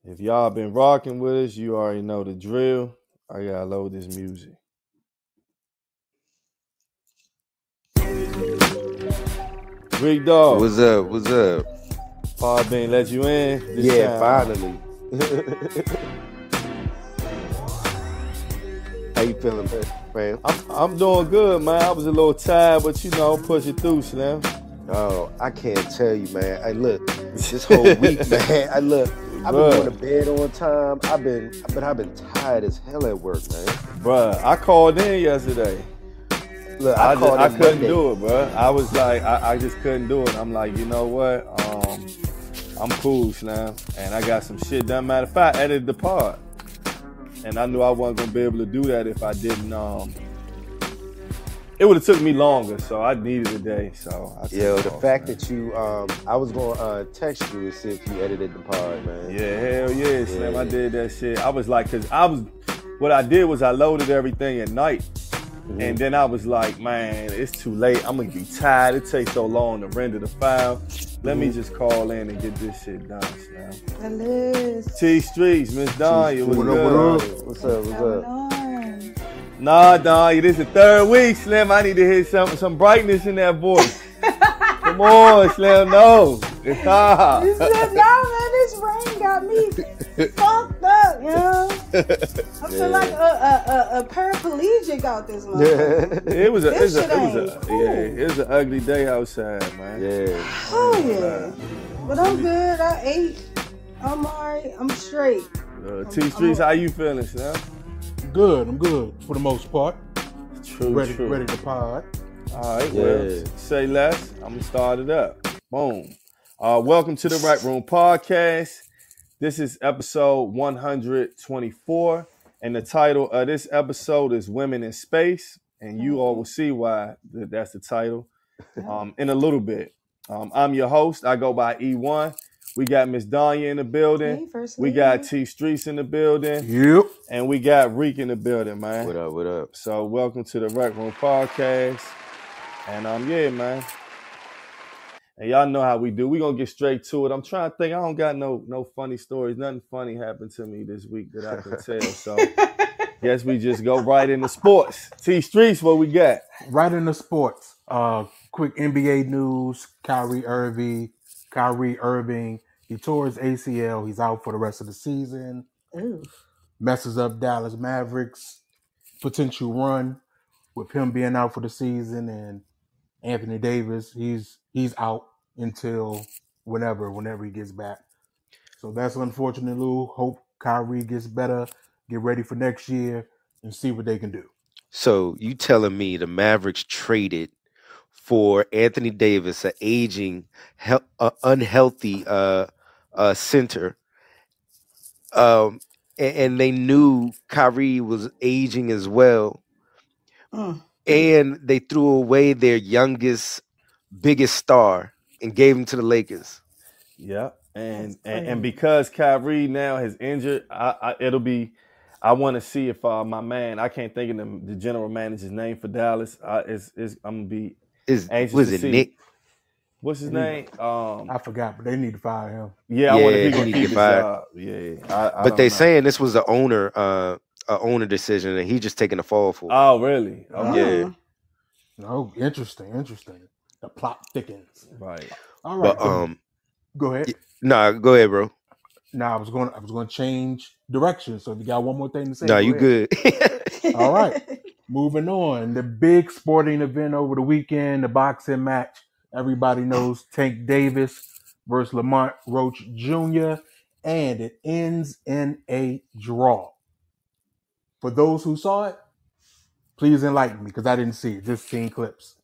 If y'all been rocking with us, you already know the drill. I gotta load this music. Big dog. What's up? What's up? Pod Bean let you in. Yeah, finally. How you feeling, man? I'm doing good, man. I was a little tired, but push it through, Slim. Oh, I can't tell you, man. Hey, look, this whole week, man. I've been going to bed on time. I've been tired as hell at work, man. Bruh, I called in yesterday. Look, I couldn't do it, bruh. I was like, I just couldn't do it. I'm like, you know what? I'm cool, Slim. And I got some shit done. Matter of fact, I edited the pod. And I knew I wasn't gonna be able to do that if I didn't. It would have took me longer, so I needed a day. So the fact that you, I was gonna text you to see if you edited the pod, man. Yeah, hell yeah, Slim. I did that shit. I was like, what I did was I loaded everything at night. And then I was like, man, it's too late. I'm going to be tired. It takes so long to render the file. Let me just call in and get this shit done, Slim. Hello. T Streets, Miss Danya, what's good? What's up? Nah, Danya, this is the third week, Slim. I need to hear some brightness in that voice. Come on, Slim, no. It's hot. You said, no, man, this rain got me fucked up, you know? I feel like a paraplegic out this motherfucker. It was an ugly day outside, man. Yeah. Oh, yeah. But I'm good. I ate. I'm all right. I'm straight. T Streets, how you feeling, Slim? Good. I'm good for the most part. True. Ready to pod. All right, well, say less. I'm going to start it up. Boom. Welcome to the Rec Room Podcast. This is episode 124, and the title of this episode is Women in Space, and you all will see why that's the title in a little bit. I'm your host. I go by E1. We got Miss Danya in the building. Hey, we got T Streets in the building. Yep. And we got Reek in the building, man. What up? So welcome to the Rec Room Podcast. And yeah, man. And y'all know how we do. We're gonna get straight to it. I'm trying to think. I don't got no funny stories. Nothing funny happened to me this week that I can tell. So guess we just go right into sports. T Streets, what we got? Right into sports. Quick NBA news. Kyrie Irving. He tore his ACL. He's out for the rest of the season. Ooh. Messes up Dallas Mavericks' potential run with him being out for the season, and Anthony Davis, he's out until whenever he gets back. So that's unfortunate, Lou. Hope Kyrie gets better, get ready for next year, and see what they can do. So you telling me the Mavericks traded for Anthony Davis, an aging, unhealthy center, and they knew Kyrie was aging as well, and they threw away their youngest, biggest star and gave him to the Lakers. Yeah, and because Kyrie now has injured, I want to see if my man, I can't think of the general manager's name for Dallas. I'm gonna be anxious to see. Nick? What's his name? I forgot, but they need to fire him. Yeah, I wonder if he can keep his job. Yeah, but they saying this was the owner decision, and he just taking the fall for it. Oh, really? Okay. Yeah. No, interesting. The plot thickens. Right. All right. But, go ahead. Nah, go ahead, bro. Nah, I was going to change direction. So if you got one more thing to say, no, you good. All right. Moving on. The big sporting event over the weekend, the boxing match. Everybody knows Tank Davis versus Lamont Roach Jr., and it ends in a draw. For those who saw it, please enlighten me, because I didn't see it, just seen clips.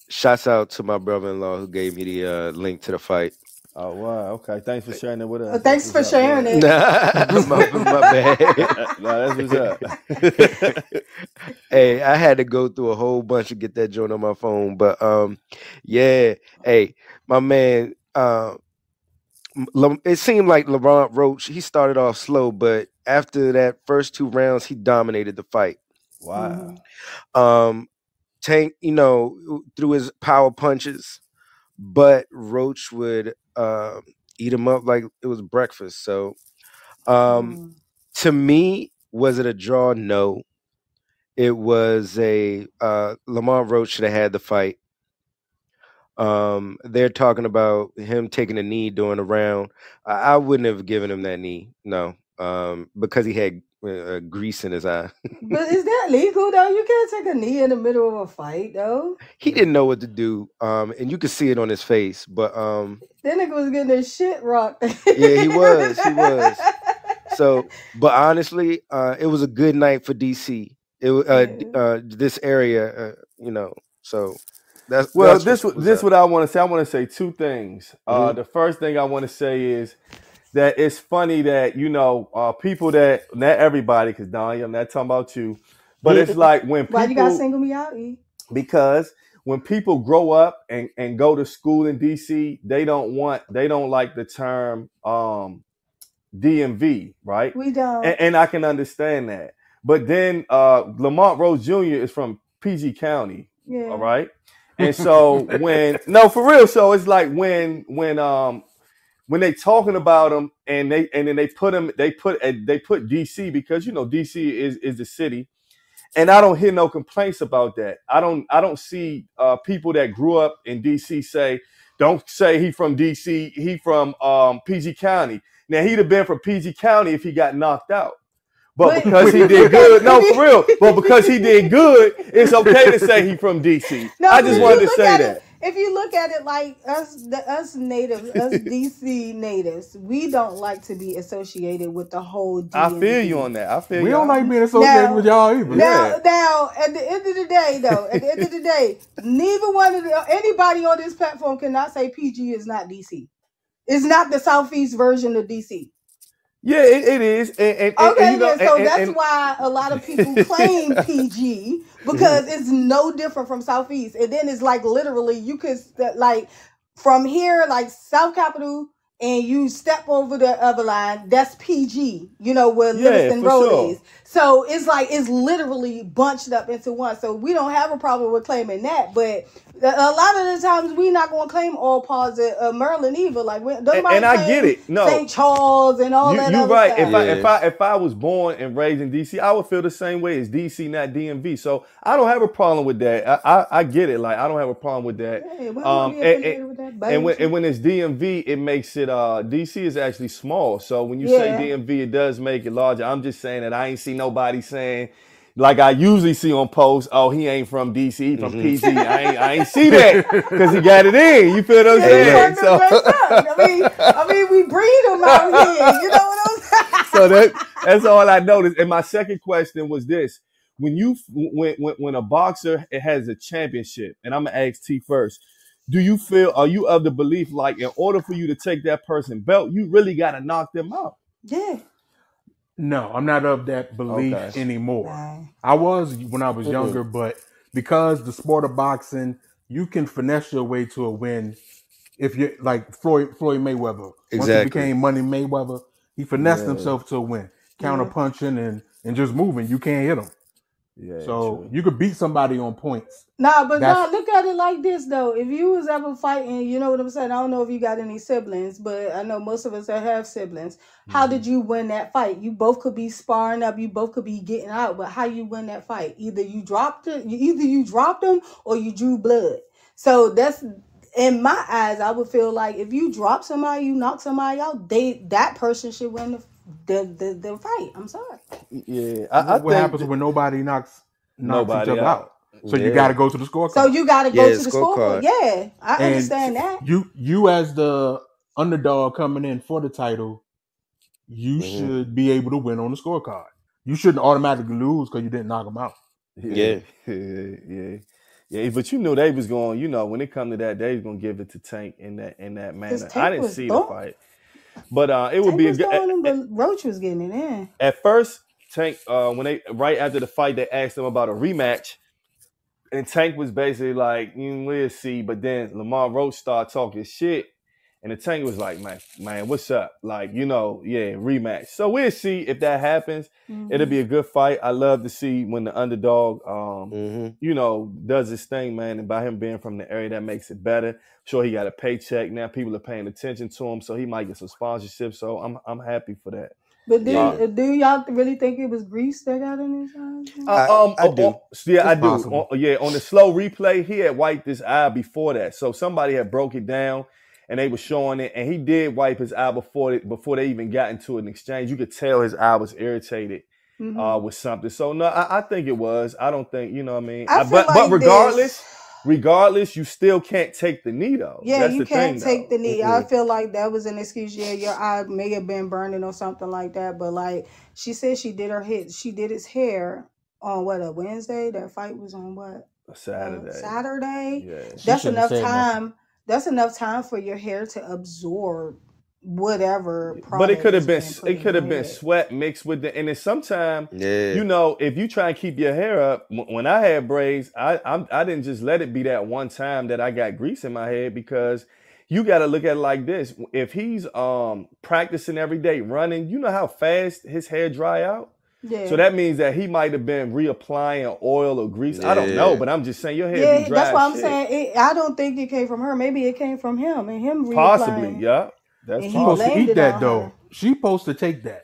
Shouts out to my brother-in-law who gave me the link to the fight. Oh, wow. Okay. Thanks for sharing it with us. Thanks for sharing it. my bad. No, that's what's up. Hey, I had to go through a whole bunch to get that joint on my phone. But, yeah. Hey, my man, it seemed like LeBron Roach, he started off slow, but after that first 2 rounds, he dominated the fight. Wow. Tank, threw his power punches, but Roach would eat him up like it was breakfast. So, to me, was it a draw? No. It was a Lamont Roach should have had the fight. They're talking about him taking a knee during the round. I wouldn't have given him that knee, no, because he had grease in his eye. But is that legal though? You can't take a knee in the middle of a fight though. He didn't know what to do, and you could see it on his face. But that nigga was getting his shit rocked. Yeah, he was. So, but honestly, it was a good night for DC. It this area, So that's this what I want to say. I want to say two things. The first thing I want to say is that it's funny that people that not everybody, because Donnie, I'm not talking about you, but it's like when people. Why you gotta single me out, E? Because when people grow up and go to school in DC, they don't like the term DMV, right? We don't. And I can understand that. But then Lamont Roach Jr. is from PG County. Yeah. All right. And so for real, so it's like when they talking about him and then they put DC because DC is the city. And I don't hear no complaints about that. I don't see people that grew up in DC say, don't say he from DC, he from PG County. Now he'd have been from PG County if he got knocked out. But because he did good, no, for real. But because he did good, it's okay to say he from DC. No, I just wanted to say that. If you look at it like us natives, us DC natives, we don't like to be associated with the whole DMV. I feel you on that. We don't like being associated with y'all either. Now, at the end of the day, neither one of anybody on this platform cannot say PG is not DC. It's not the Southeast version of DC. Yeah, it is. That's why a lot of people claim PG because it's no different from Southeast. And then it's like literally you could like from here, like South Capitol, and you step over the other line, that's PG, where Livingston Road is. So it's like it's literally bunched up into one. So we don't have a problem with claiming that, but a lot of the times we're not going to claim all parts of Maryland either. Like I get it. No, St. Charles and all that. You're right. Stuff. If I was born and raised in DC, I would feel the same way as DC, not DMV. So I don't have a problem with that. I get it. Like I don't have a problem with that. And when it's DMV, it makes it DC is actually small. So when you say DMV, it does make it larger. I'm just saying that I ain't see nobody saying, like I usually see on posts, oh, he ain't from DC, he from PG. I ain't see that because he got it in. You feel what I'm saying? So I mean, we breed them out here. You know what I'm saying? So that's all I noticed. And my second question was this: when a boxer has a championship, and I'm gonna ask T first, are you of the belief like in order for you to take that person's belt, you really gotta knock them out? Yeah. No, I'm not of that belief anymore. I was when I was younger, but because the sport of boxing, you can finesse your way to a win. If you're like Floyd Mayweather, once he became Money Mayweather, he finessed himself to a win, counter punching and just moving. You can't hit him. Yeah, so you could beat somebody on points. Look at it like this though. If you was ever fighting, you know what I'm saying? I don't know if you got any siblings, but I know most of us that have siblings. How did you win that fight? You both could be sparring up, you both could be getting out, but how you win that fight? Either you dropped them or you drew blood. So that's in my eyes, I would feel like if you drop somebody, you knock somebody out, that person should win the fight. I'm sorry. Yeah. What happens when nobody knocks each other out? So you got to go to the scorecard. So you got to go to the scorecard. Yeah, I understand that. You as the underdog coming in for the title, you should be able to win on the scorecard. You shouldn't automatically lose because you didn't knock them out. Yeah. But you knew they was going. When it come to that, they was gonna give it to Tank in that manner. I didn't see the fight. But it would be but Roach was getting it in. At first, Tank, right after the fight, they asked him about a rematch, and Tank was basically like, "We'll see." But then Lamont Roach started talking shit, And the Tank was like, man, what's up? Like, rematch. So we'll see if that happens. Mm-hmm. It'll be a good fight. I love to see when the underdog, does his thing, man. And by him being from the area, that makes it better. Sure, he got a paycheck now. People are paying attention to him, so he might get some sponsorship. So I'm happy for that. But do y'all really think it was Grease that got in his eyes? I do. I do. On the slow replay, he had wiped his eye before that. So somebody had broke it down. And they were showing it, and he did wipe his eye before they even got into an exchange. You could tell his eye was irritated with something. So no, I think it was. I don't think, you know what I mean. But regardless, you still can't take the knee though. Yeah, that's you can't take the knee. I feel like that was an excuse. Yeah, your eye may have been burning or something like that. But like she said, she did his hair on a Wednesday. That fight was on what? A Saturday. Saturday. Yeah. That's enough time. That's enough time for your hair to absorb whatever. But it could have been sweat mixed with and then sometimes if you try and keep your hair up. When I had braids, I didn't just let it be that one time that I got grease in my head, because you got to look at it like this. If he's practicing every day, running, you know how fast his hair dry out. Yeah. So that means that he might have been reapplying oil or grease. Yeah. I don't know, but I'm just saying your hair be dry. That's why I'm saying I don't think it came from her. Maybe it came from him and him reapplying. Possibly, yeah. That's supposed to eat that though. She's supposed to take that.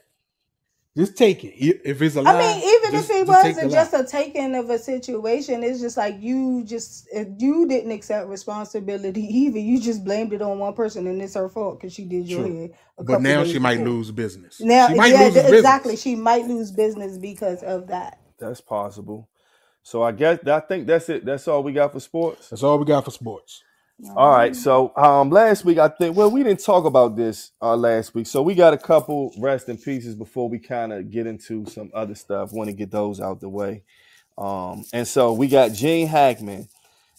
Just take it. If it's a lie, I mean, even if it wasn't just a taking of a situation, it's just like you didn't accept responsibility either. You just blamed it on one person, and it's her fault because she did your hair. But now she might lose business. Now, she might lose business. She might lose business because of that. That's possible. So I think that's it. That's all we got for sports. That's all we got for sports. All right, so last week we didn't talk about this last week, so we got a couple rest in pieces before we kind of get into some other stuff. Want to get those out the way, and so we got Gene Hackman.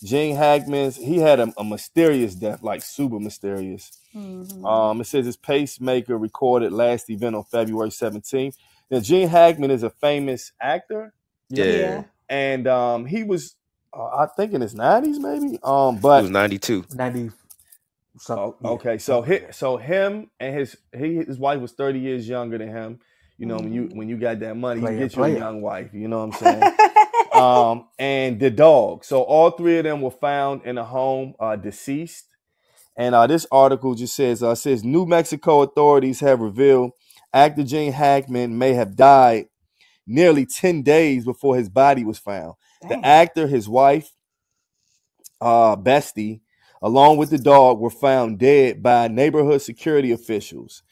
Gene Hackman's he had a mysterious death, like super mysterious. Mm-hmm. It says his pacemaker recorded last event on February 17th. Now Gene Hackman is a famous actor, and he was. I think in his 90s, maybe. But he was 92. 90. Okay, so him and his wife was 30 years younger than him. You know, when you got that money, you get your young wife. You know what I'm saying? And the dog. So all three of them were found in a home, deceased. And this article just says New Mexico authorities have revealed actor Gene Hackman may have died nearly 10 days before his body was found. The actor, his wife, Bestie, along with the dog, were found dead by neighborhood security officials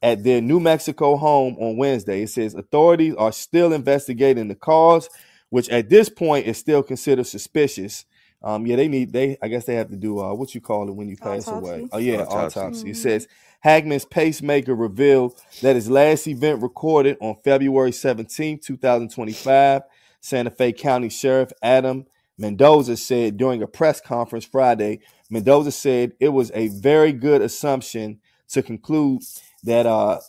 at their New Mexico home on Wednesday. It says authorities are still investigating the cause, which at this point is still considered suspicious. I guess they have to do what you call it when you pass away. Oh yeah, autopsy. It says Hackman's pacemaker revealed that his last event recorded on February 17, 2025. Santa Fe County Sheriff Adam Mendoza said during a press conference Friday, Mendoza said it was a very good assumption to conclude that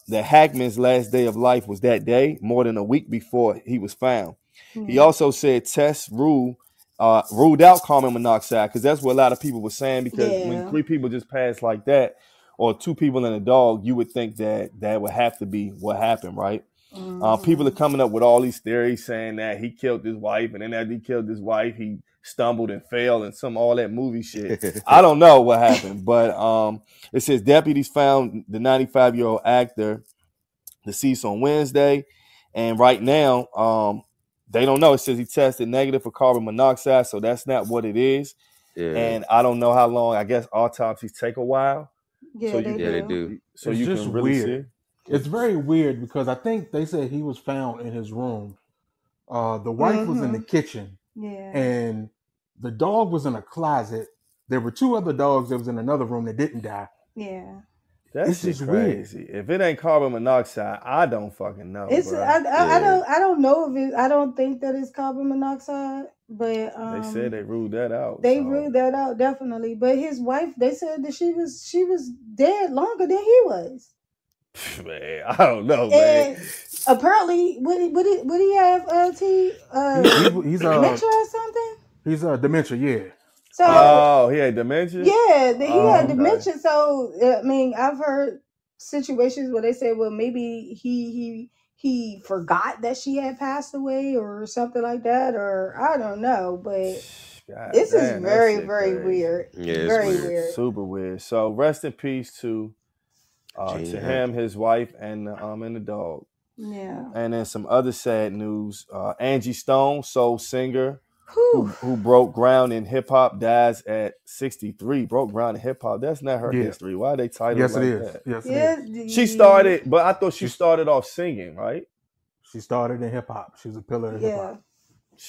Hackman's last day of life was that day, more than a week before he was found. Mm-hmm. He also said tests ruled out carbon monoxide, because that's what a lot of people were saying, because when three people just pass like that, or two people and a dog, you would think that would have to be what happened, right? People are coming up with all these theories saying that he killed his wife, and then after he killed his wife, he stumbled and fell and all that movie shit. I don't know what happened, but it says deputies found the 95-year-old actor deceased on Wednesday, and right now they don't know. It says he tested negative for carbon monoxide, so that's not what it is. Yeah. And I don't know how long. I guess autopsies take a while. Yeah, they do. So it's you just can really weird. See. It's very weird because I think they said he was found in his room. The wife was in the kitchen, and the dog was in a closet. There were two other dogs that was in another room that didn't die. Yeah, that's just crazy. Weird. If it ain't carbon monoxide, I don't fucking know. I don't know if it. I don't think that it's carbon monoxide, but they said they ruled that out. They ruled that out definitely. But his wife, they said that she was dead longer than he was. Man, I don't know, man. Apparently, would he have he's dementia or something? He's dementia, yeah. So he had dementia. Yeah, he had dementia. So I mean, I've heard situations where they say, well, maybe he forgot that she had passed away or something like that, or I don't know. But this is very, very weird. Yeah, very weird. Super weird. So rest in peace to him, his wife, and the dog. Yeah. And then some other sad news. Angie Stone, soul singer, who broke ground in hip hop, dies at 63. Broke ground in hip hop. That's not her history. Why are they titled like that? Yes, it is. She started, but I thought she started off singing, right? She started in hip hop. She was a pillar in hip hop.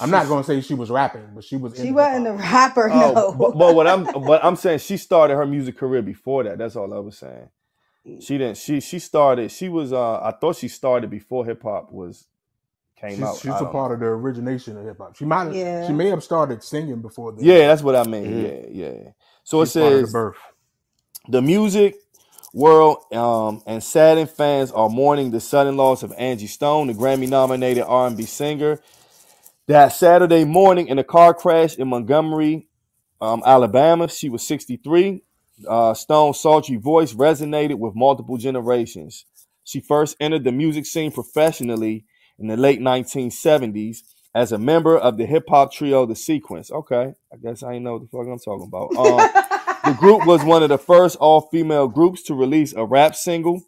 I'm not going to say she was rapping, but she was. She wasn't a rapper, no. But what I'm saying, she started her music career before that. That's all I was saying. She didn't. She started. She was. I thought she started before hip hop came out. She's a part of the origination of hip hop. She might. She may have started singing before then. Yeah, that's what I mean. Mm-hmm. Yeah. So she's it says the music world and saddened fans are mourning the sudden loss of Angie Stone, the Grammy-nominated R&B singer. That Saturday morning in a car crash in Montgomery, Alabama. She was 63. Stone's sultry voice resonated with multiple generations. She first entered the music scene professionally in the late 1970s as a member of the hip-hop trio The Sequence. Okay, I guess I ain't know what the fuck I'm talking about. The group was one of the first all-female groups to release a rap single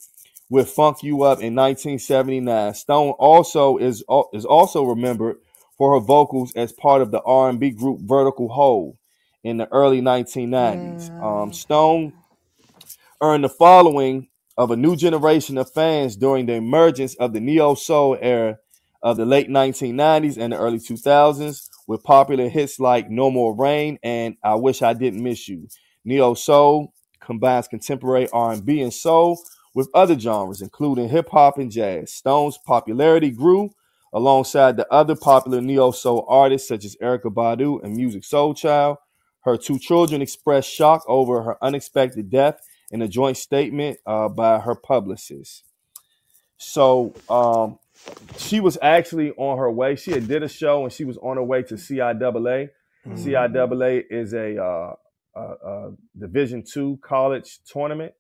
with Funk You Up in 1979. Stone also is also remembered for her vocals as part of the R&B group Vertical Hold in the early 1990s. Stone earned the following of a new generation of fans during the emergence of the neo-soul era of the late 1990s and the early 2000s with popular hits like No More Rain and I Wish I Didn't Miss You. Neo-soul combines contemporary R&B and soul with other genres, including hip-hop and jazz. Stone's popularity grew alongside the other popular neo-soul artists such as Erykah Badu and Musiq Soulchild. Her two children expressed shock over her unexpected death in a joint statement by her publicist. So she was actually on her way. She had did a show and she was on her way to CIAA. Mm-hmm. CIAA is a Division II college tournament.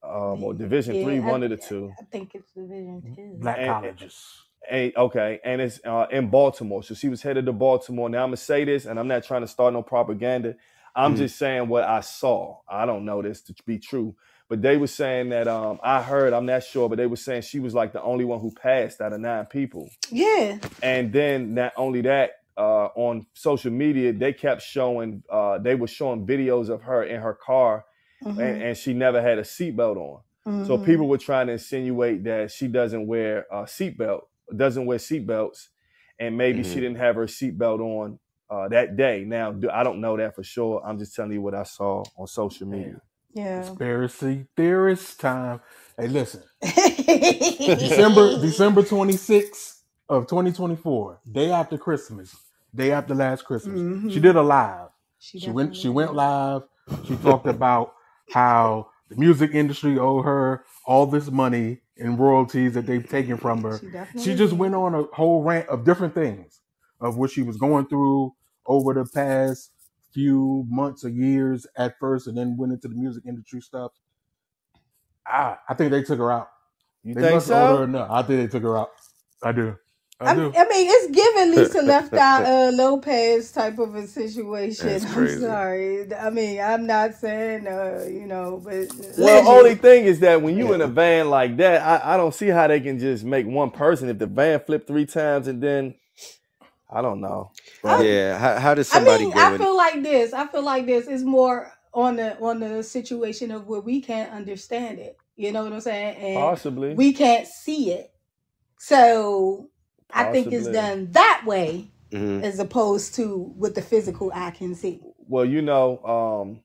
Or Division III, one of the two. I think it's Division II. Black colleges. Okay, and it's in Baltimore. So she was headed to Baltimore. Now I'm gonna say this, and I'm not trying to start no propaganda. I'm just saying what I saw. I don't know this to be true, but they were saying that I heard. I'm not sure, but they were saying she was like the only one who passed out of 9 people. Yeah. And then not only that, on social media, they kept showing. They were showing videos of her in her car, and she never had a seatbelt on. Mm-hmm. So people were trying to insinuate that she doesn't wear seatbelts, and maybe she didn't have her seatbelt on that day. Now, I don't know that for sure. I'm just telling you what I saw on social media. Yeah. Conspiracy theorist time. Hey, listen. December 26th of 2024, day after Christmas, day after last Christmas, she did a live. She went live. She talked about how the music industry owed her all this money in royalties that they've taken from her. She just went on a whole rant of different things of what she was going through over the past few months or years at first, and then went into the music industry stuff. I think they took her out. You think so? No, I think they took her out. I do. I mean, it's giving Lisa Left Out Lopez type of a situation. I'm sorry. I mean, I'm not saying, but... Well, only thing is that when you in a van like that, I don't see how they can just make one person. If the van flipped 3 times and then, I don't know. How does somebody go I feel like this. It's more on the situation of where we can't understand it. You know what I'm saying? And possibly. We can't see it. So... I think it's done that way as opposed to with the physical eye can see. Well, in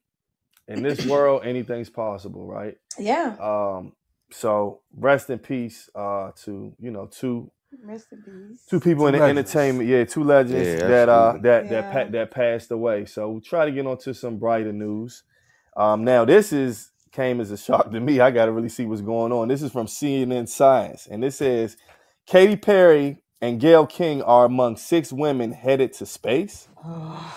this world, anything's possible, right? Yeah. So rest in peace to two rest in peace. 2 people in the entertainment. Yeah, 2 legends that passed away. So we'll try to get on to some brighter news. Now this came as a shock to me. I got to really see what's going on. This is from CNN Science, and this says Katy Perry and Gayle King are among 6 women headed to space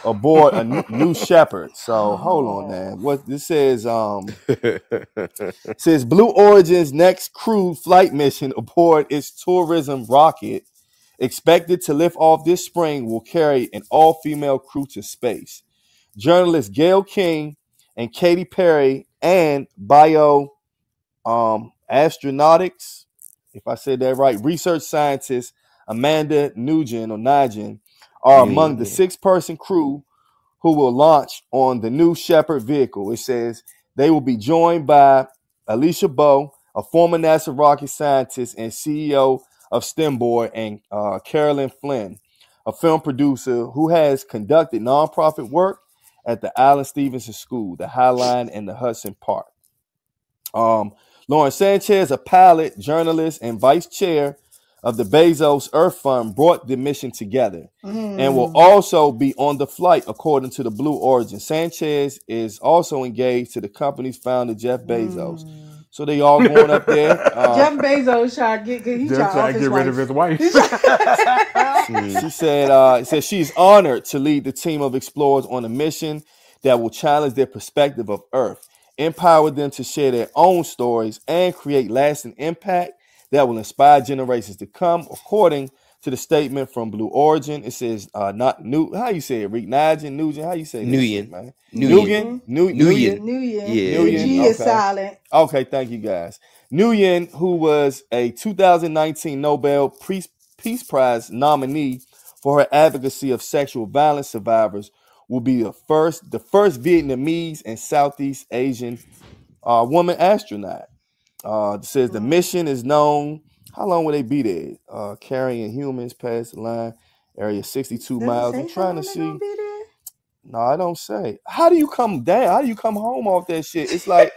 aboard a New Shepard. So hold on, man. What this says? Says Blue Origin's next crewed flight mission aboard its tourism rocket, expected to lift off this spring, will carry an all-female crew to space. Journalists Gayle King and Katy Perry and astronautics, if I said that right, research scientist Amanda Nugent are among the 6-person crew who will launch on the New Shepard vehicle. It says they will be joined by Alicia Bowe, a former NASA rocket scientist and CEO of STEMboard, and Carolyn Flynn, a film producer who has conducted nonprofit work at the Allen Stevenson School, the High Line, and the Hudson Park. Lauren Sanchez, a pilot, journalist, and vice chair of the Bezos Earth Fund, brought the mission together and will also be on the flight, according to the Blue Origin. Sanchez is also engaged to the company's founder, Jeff Bezos. So they all going up there. Jeff Bezos trying to get rid of his wife. She said she's honored to lead the team of explorers on a mission that will challenge their perspective of Earth, empower them to share their own stories, and create lasting impact that will inspire generations to come, according to the statement from Blue Origin. It says, how you say it, Rick? Nugent? How you say it? Nguyen. Man? Nguyen. Nguyen. Yeah. The G is silent. Okay, thank you guys. Nguyen, who was a 2019 Nobel Peace Prize nominee for her advocacy of sexual violence survivors, will be the first Vietnamese and Southeast Asian woman astronaut. It says the mission is known. How long will they be there? Carrying humans past the line, area 62 miles. I'm trying to see. No, I don't say. How do you come down? How do you come home off that shit? It's like,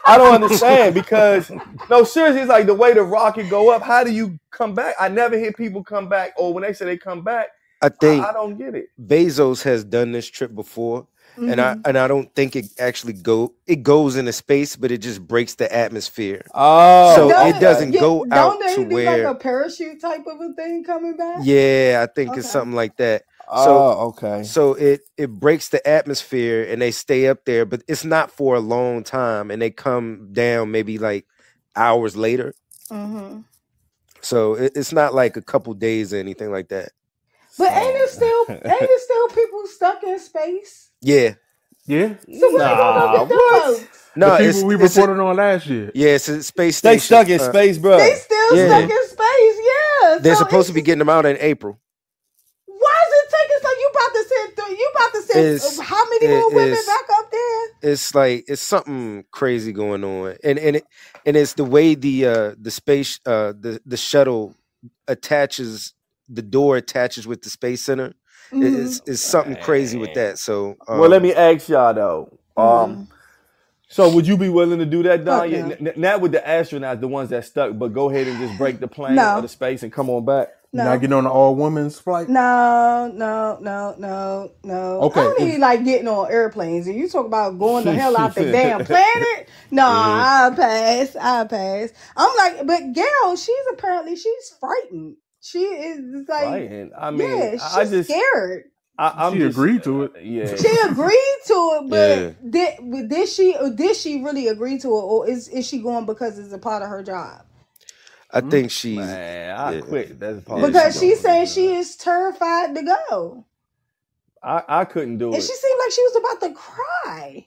I don't understand, because, no, seriously, it's like the way the rocket go up. How do you come back? I never hear people come back, or when they say they come back, I think I don't get it. Bezos has done this trip before. And I don't think it actually goes into space, but it just breaks the atmosphere. Oh, so it doesn't go out to where, like a parachute type of a thing coming back. Yeah, I think it's something like that. Okay. So it breaks the atmosphere and they stay up there, but it's not for a long time, and they come down maybe like hours later. So it's not like a couple days or anything like that. But ain't it still people stuck in space? Yeah. So what? No, it's we reported on last year. Yeah, it's a space station. They stuck in space, bro. They still stuck in space. Yeah. They're supposed to be getting them out in April. Why is it taking so? You about to send how many more women back up there? It's like it's something crazy going on, and it's the way the space the shuttle attaches. The door attaches with the Space Center. It's something crazy with that. So, well, let me ask y'all though. So, would you be willing to do that, Don? Not with the astronauts, the ones that stuck, but go ahead and just break the plane out of space and come on back. No. Not getting on an all women's flight. No. Okay, I mean, like getting on airplanes, and you talk about going the hell out the damn planet. No, I'll pass. I'm like, but Gayle, she's frightened. She is like, frightened. I mean, she's scared. She agreed to it. Yeah, she agreed to it, but did she really agree to it, or is she going because it's a part of her job? I think she's. Man, I quit. That's because she's saying she is terrified to go. I couldn't do it. And she seemed like she was about to cry.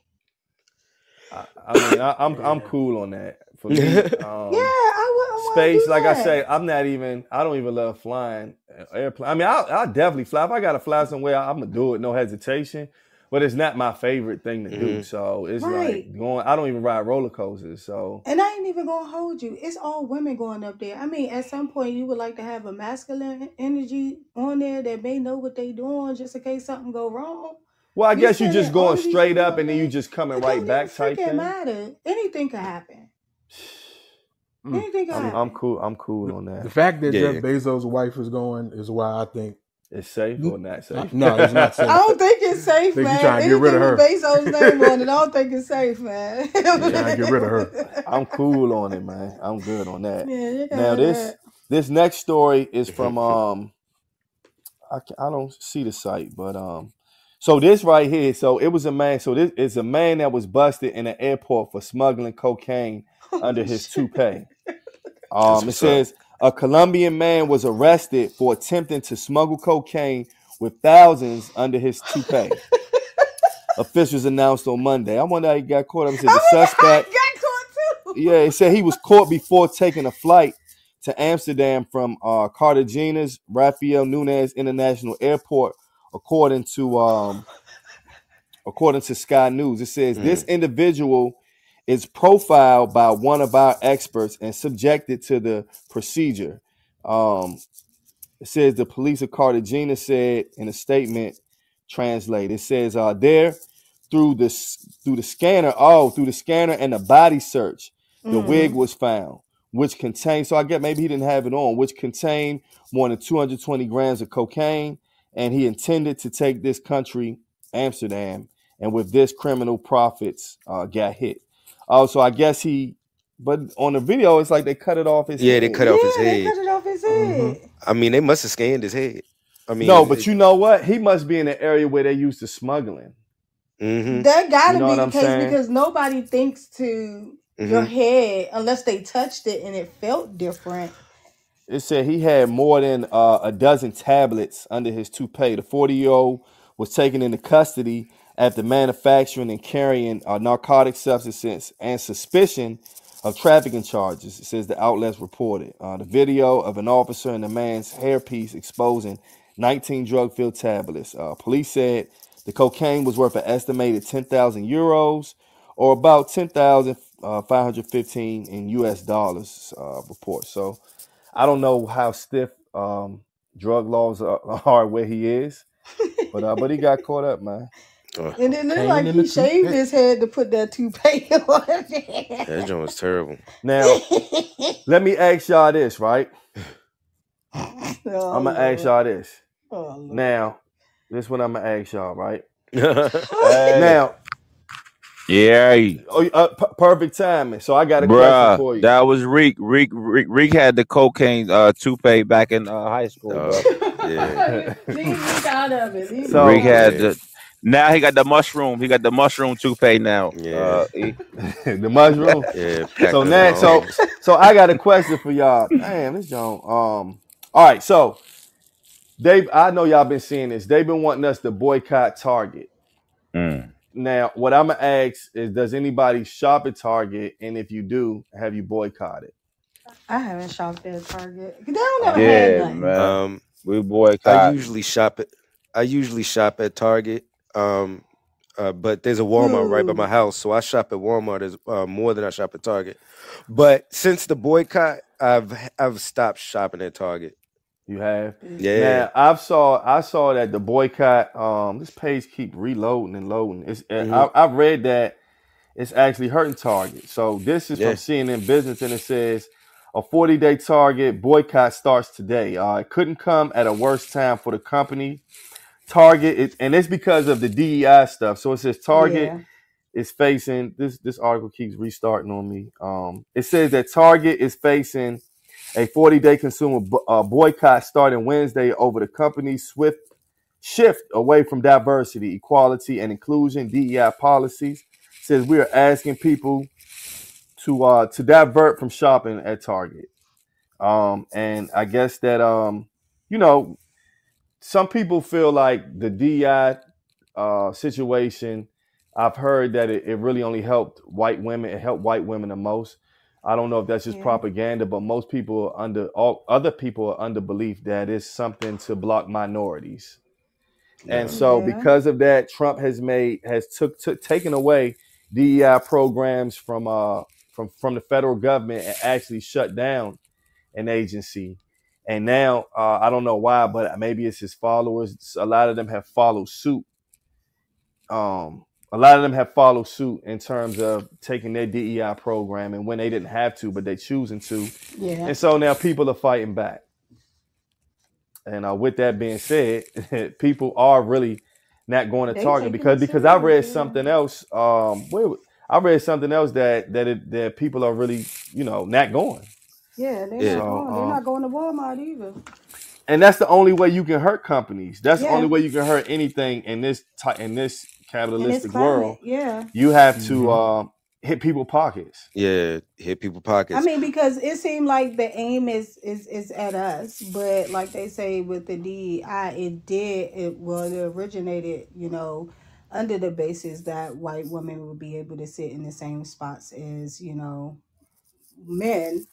I mean, I'm cool on that. For me, I wouldn't space. Do like that. I say, I don't even love flying airplane. I mean, I'll definitely fly. If I gotta fly somewhere, I'm gonna do it, no hesitation. But it's not my favorite thing to do. So it's like going. I don't even ride roller coasters. So and I ain't even gonna hold you. It's all women going up there. I mean, at some point, you would like to have a masculine energy on there that may know what they doing, just in case something go wrong. Well, I guess you just going straight up and then you just coming right back type thing. It doesn't matter. Anything could happen. Anything could happen. I'm cool on that. The fact that Jeff Bezos' wife is going is why I think it's safe or not safe. No, it's not safe. I don't think it's safe, man. You trying to get rid of her. Bezos' name on it, I don't think it's safe, man. You trying to get rid of her. I'm cool on it, man. I'm good on that. Yeah, now This next story is from I don't see the site, but so this right here. So it was a man. So this is a man that was busted in an airport for smuggling cocaine under his toupee. It says a Colombian man was arrested for attempting to smuggle cocaine with thousands under his toupee. Officials announced on Monday. I wonder how he got caught up. It said the suspect. Got caught too. Yeah, it said he was caught before taking a flight to Amsterdam from Cartagena's Rafael Núñez International Airport, according to Sky News. It says this individual is profiled by one of our experts and subjected to the procedure. It says the police of Cartagena said in a statement, translate. It says there through the scanner and the body search, the wig was found, which contained, so I get maybe he didn't have it on, which contained more than 220 grams of cocaine, and he intended to take this country, Amsterdam, and with this criminal profits got hit. So I guess but on the video, it's like they cut it off his head. Yeah, they cut off his head. They cut it off his head. I mean, they must have scanned his head. I mean, no, but you know what? He must be in an area where they used to smuggling. That gotta be the case because nobody thinks to your head unless they touched it and it felt different. It said he had more than a dozen tablets under his toupee. The 40-year-old was taken into custody after manufacturing and carrying narcotic substances and suspicion of trafficking charges. It says the outlets reported. The video of an officer and a man's hairpiece exposing 19 drug-filled tablets. Police said the cocaine was worth an estimated 10,000 euros or about 10,515 in US dollars, report. So I don't know how stiff drug laws are where he is, but he got caught up, man. And it looked like he shaved his head to put that toupee on. That joint was terrible. Now, let me ask y'all this, right? I'm going to ask y'all this. Now, this is what I'm going to ask y'all, right? Now. Yeah. Perfect timing. So I got a question for you. That was Reek. Reek had the cocaine toupee back in high school. Yeah. Leave out of it. So Reek had now he got the mushroom. He got the mushroom toupee now. Yeah. The mushroom. Yeah. So now, so I got a question for y'all. Damn, this John. All right, so I know y'all been seeing this. They've been wanting us to boycott Target. Now, what I'm gonna ask is, does anybody shop at Target? And if you do, have you boycotted? I haven't shopped at Target. They don't never have nothing. Man. We boycott. I usually shop at Target. But there's a Walmart right by my house, so I shop at Walmart more than I shop at Target. But since the boycott, I've stopped shopping at Target. You have? Yeah. Now, I saw that the boycott, this page keep reloading and loading. I've read that it's actually hurting Target. So this is from CNN Business, and it says a 40-day Target boycott starts today. It couldn't come at a worse time for the company. Target, and it's because of the DEI stuff. So it says Target is facing, this article keeps restarting on me. It says that Target is facing a 40-day consumer boycott starting Wednesday over the company's swift shift away from diversity, equality, and inclusion DEI policies. It says we are asking people to divert from shopping at Target. And I guess that some people feel like the DEI situation, I've heard that it really only helped white women. It helped white women the most. I don't know if that's just propaganda, but most people other people are under belief that it's something to block minorities. And so because of that, Trump has taken away DEI programs from the federal government and actually shut down an agency. And now, I don't know why, but maybe it's his followers. A lot of them have followed suit. A lot of them have followed suit in terms of taking their DEI program, and when they didn't have to, but they choosing to. Yeah. And so now people are fighting back. And with that being said, people are really not going to Target because I read something else. I read something else that people are really, not going. Yeah, they're Yeah. not going. They're not going to Walmart either. And that's the only way you can hurt companies. That's the Yeah. only way you can hurt anything in this capitalistic world. Yeah. You have to hit people's pockets. Yeah, hit people's pockets. I mean, because it seemed like the aim is at us, but like they say with the DEI, it originated, under the basis that white women would be able to sit in the same spots as, men,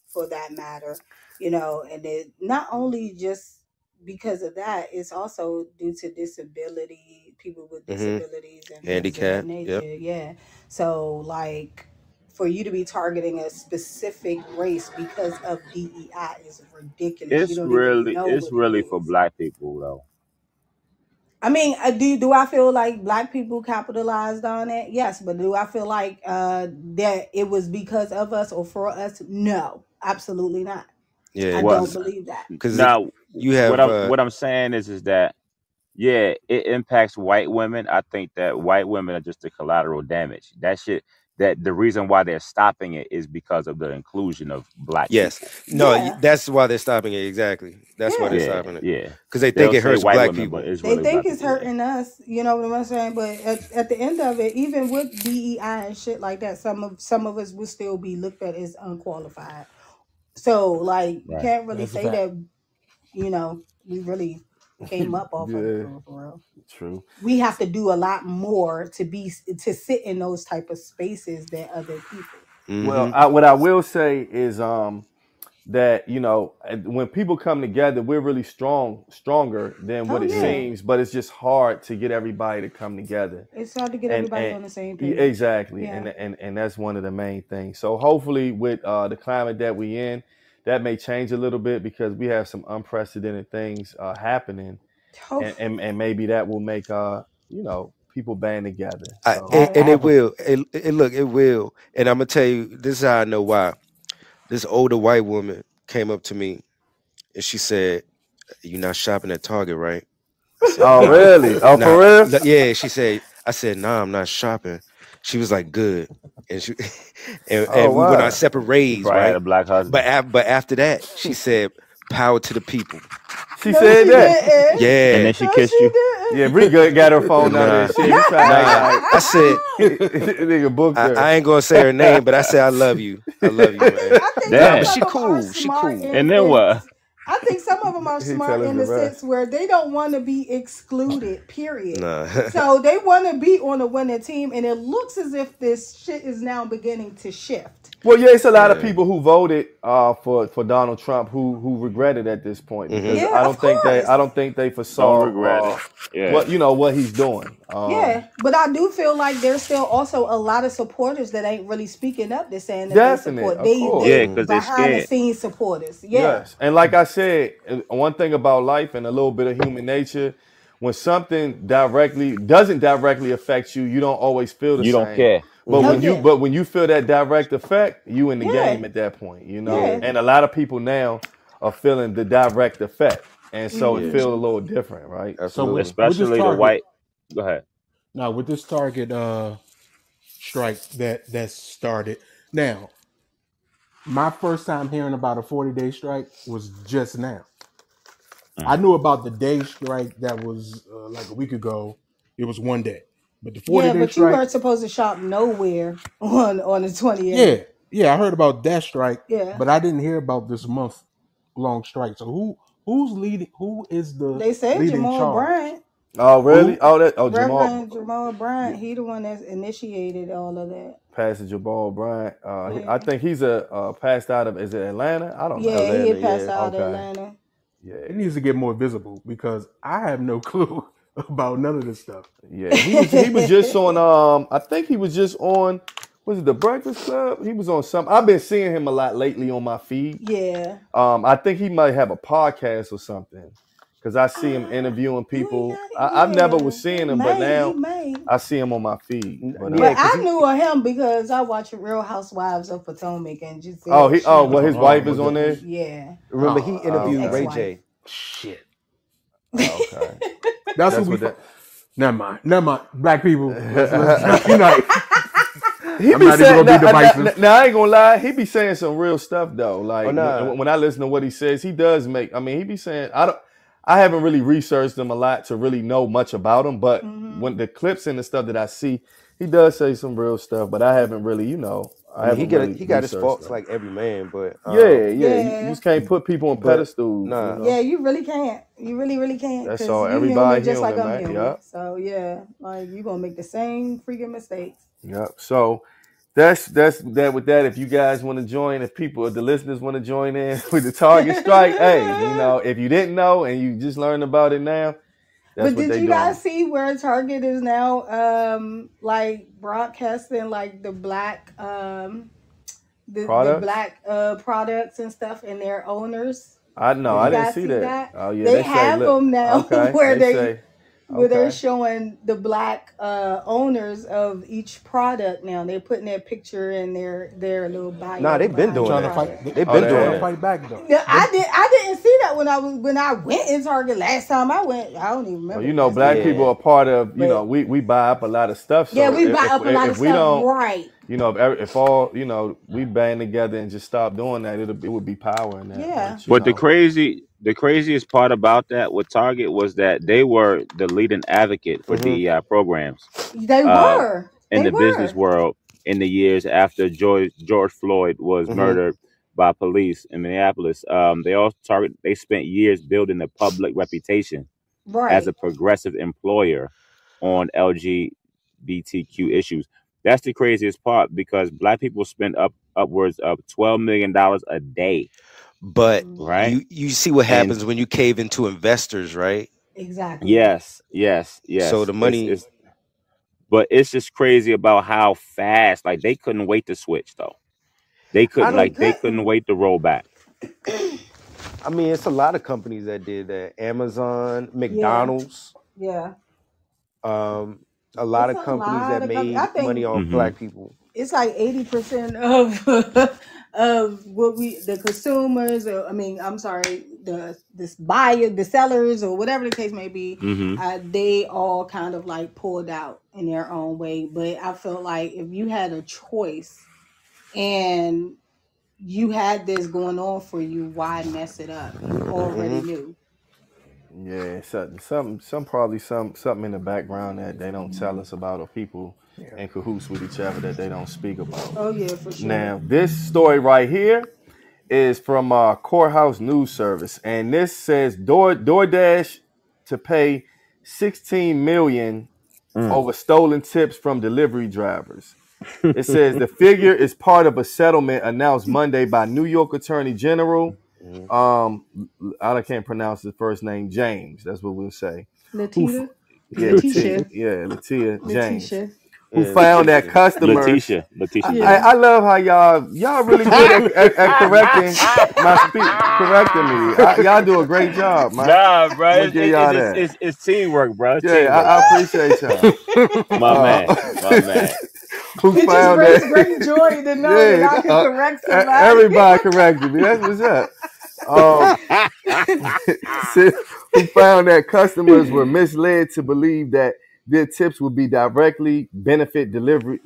for that matter, and it not only just because of that, it's also due to disability, people with disabilities and handicap. Yeah. So like, for you to be targeting a specific race because of DEI is ridiculous. It's really for black people though. I mean, do I feel like black people capitalized on it? Yes, but do I feel like that it was because of us or for us? No, absolutely not. Yeah, I don't believe that. Because now you have what I'm saying is that it impacts white women. I think that white women are just the collateral damage. That the reason why they're stopping it is because of the inclusion of black people. No, that's why they're stopping it. Exactly. That's why they're stopping it. Yeah. Because they think it hurts black people. They think it's hurting us. You know what I'm saying? But at the end of it, even with DEI and shit like that, some of us will still be looked at as unqualified. So like, you can't really say that, we really came up off of it for real. True. We have to do a lot more to sit in those type of spaces than other people. Mm-hmm. Well, what I will say is that when people come together, we're really stronger than what it seems. But it's just hard to get everybody to come together. It's hard to get everybody on the same page. Exactly, and that's one of the main things. So hopefully, with the climate that we in, that may change a little bit because we have some unprecedented things happening, and maybe that will make people band together. So. And it will. It will. And I'm gonna tell you, this is how I know why. This older white woman came up to me, and she said, "You're not shopping at Target, right?" Said, oh, really? Oh, nah. For real? Yeah. She said. I said, "Nah, I'm not shopping." She was like, "Good," and we went on separate ways, right? Had a black husband. But after that, she said, "Power to the people." She said that. Yeah. And then she kissed you. Yeah, Bree got her phone out and shit. I said, nigga booked her. I ain't gonna say her name, but I said I love you. I love you, man. Damn. She cool. She cool. And then what? I think some of them are smart in the sense where they don't want to be excluded, period. Nah. So they want to be on the winning team, and it looks as if this shit is now beginning to shift. Well, yeah, it's a lot of people who voted for Donald Trump who regret it at this point. Because I don't think they foresaw what he's doing. But I do feel like there's still also a lot of supporters that ain't really speaking up. They're saying that they support. Because they're behind the scenes supporters. Yes, and like I said, one thing about life and a little bit of human nature, when something doesn't directly affect you, you don't always feel the same. You don't care. But when you feel that direct effect, you in the game at that point, And a lot of people now are feeling the direct effect, and so it feels a little different, right? So especially the white. Go ahead. Now with this Target strike that started. Now, my first time hearing about a 40-day strike was just now. I knew about the day strike that was like a week ago. It was one day. But the 40-day strike, you weren't supposed to shop nowhere on the 28th. Yeah, I heard about that strike. Yeah, but I didn't hear about this month-long strike. So who's leading? Who is the? They said Jamal Bryant. Oh, really? Reverend Jamal Bryant. He the one that initiated all of that. Pastor Jamal Bryant. I think he's passed out of. Is it Atlanta? I don't know. Yeah, he passed out of Atlanta. Yeah, it needs to get more visible because I have no clue about none of this stuff. Yeah, he was just on. I think he was just on. Was it the Breakfast Club? He was on something. I've been seeing him a lot lately on my feed. Yeah. I think he might have a podcast or something because I see him interviewing people. I've never was seeing him, but now I see him on my feed. But I knew of him because I watch Real Housewives of Potomac and just. His wife is on there. Yeah. Remember he interviewed Ray J. Shit. Okay. That's what we. Never mind. Black people. Let's unite. he I'm be not even saying gonna be divisive. now I ain't gonna lie, he be saying some real stuff though. Like Oh, nah. when I listen to what he says, he does make. I mean, he be saying I haven't really researched him a lot to really know much about him, but when the clips and the stuff that I see, he does say some real stuff. But I haven't really, I mean, he got his researched faults him. like every man, but Yeah. You Yeah. just can't put people on But, pedestals. nah. Yeah, you really can't. You really can't. That's 'Cause all. you Everybody human just like human, I'm man. human. Yup. So yeah, like you gonna make the same freaking mistakes. Yep. So that's that with that. If you guys want to join, if the listeners want to join in with the Target strike, hey, if you didn't know and you just learned about it now, that's But what did they you doing. guys see where Target is now like broadcasting like the black the Products? black products and stuff and their owners? I know. Did I you didn't guys see see that. that? Oh yeah, They say, have look, them now okay. where they they say, where they're okay. showing the black owners of each product now. They're putting their picture in their little bio. Nah, they've been behind doing the Trying to that. product. fight. They've Oh, been they doing Trying to have. that. fight back though. Yeah, I didn't see that when I went in Target last time I went. I don't even remember. Well, black Yeah. people are part of. But- we buy up a lot of stuff. So yeah, we buy up a lot if of we stuff, don't, right? if all we band together and just stop doing that, it would be power in that. Yeah. But the craziest part about that with Target was that they were the leading advocate for DEI programs They were in They the business were. world in the years after George Floyd was murdered by police in Minneapolis. They spent years building the public reputation Right. as a progressive employer on LGBTQ issues. That's the craziest part because black people spend upwards of $12 million a day. But Right. you see what happens when you cave into investors, right? Exactly. Yes. So the money. But it's just crazy about how fast, like they couldn't wait to switch though. They couldn't wait to roll back. I mean, it's a lot of companies that did that. Amazon, McDonald's, Yeah. a lot It's of a companies lot that of made I think money on Mhm. black people. it's like 80% of what the consumers, or I mean, I'm sorry, the sellers, or whatever the case may be, Mhm. they all kind of like pulled out in their own way. But I feel like if you had a choice and you had this going on for you, why mess it up? You already knew. Yeah, something in the background that they don't tell us about, or people in cahoots with each other that they don't speak about. Oh yeah, for sure. Now, this story right here is from Courthouse News Service, and this says DoorDash to pay $16 million over stolen tips from delivery drivers. It says the figure is part of a settlement announced Monday by New York Attorney General. I can't pronounce his first name. James. That's what we'll say. Letitia. Latia James. Letitia. Who found that customers? Letitia. I love how y'all really good at correcting me. Y'all do a great job, man. Nah, bro. I'ma give y'all that. It's teamwork, bro. It's Yeah, teamwork. I appreciate y'all. My man. Who It just found brings that? great joy to know that I can correct somebody. Everybody corrected me. That's what's up. Who found that customers were misled to believe that their tips would benefit delivery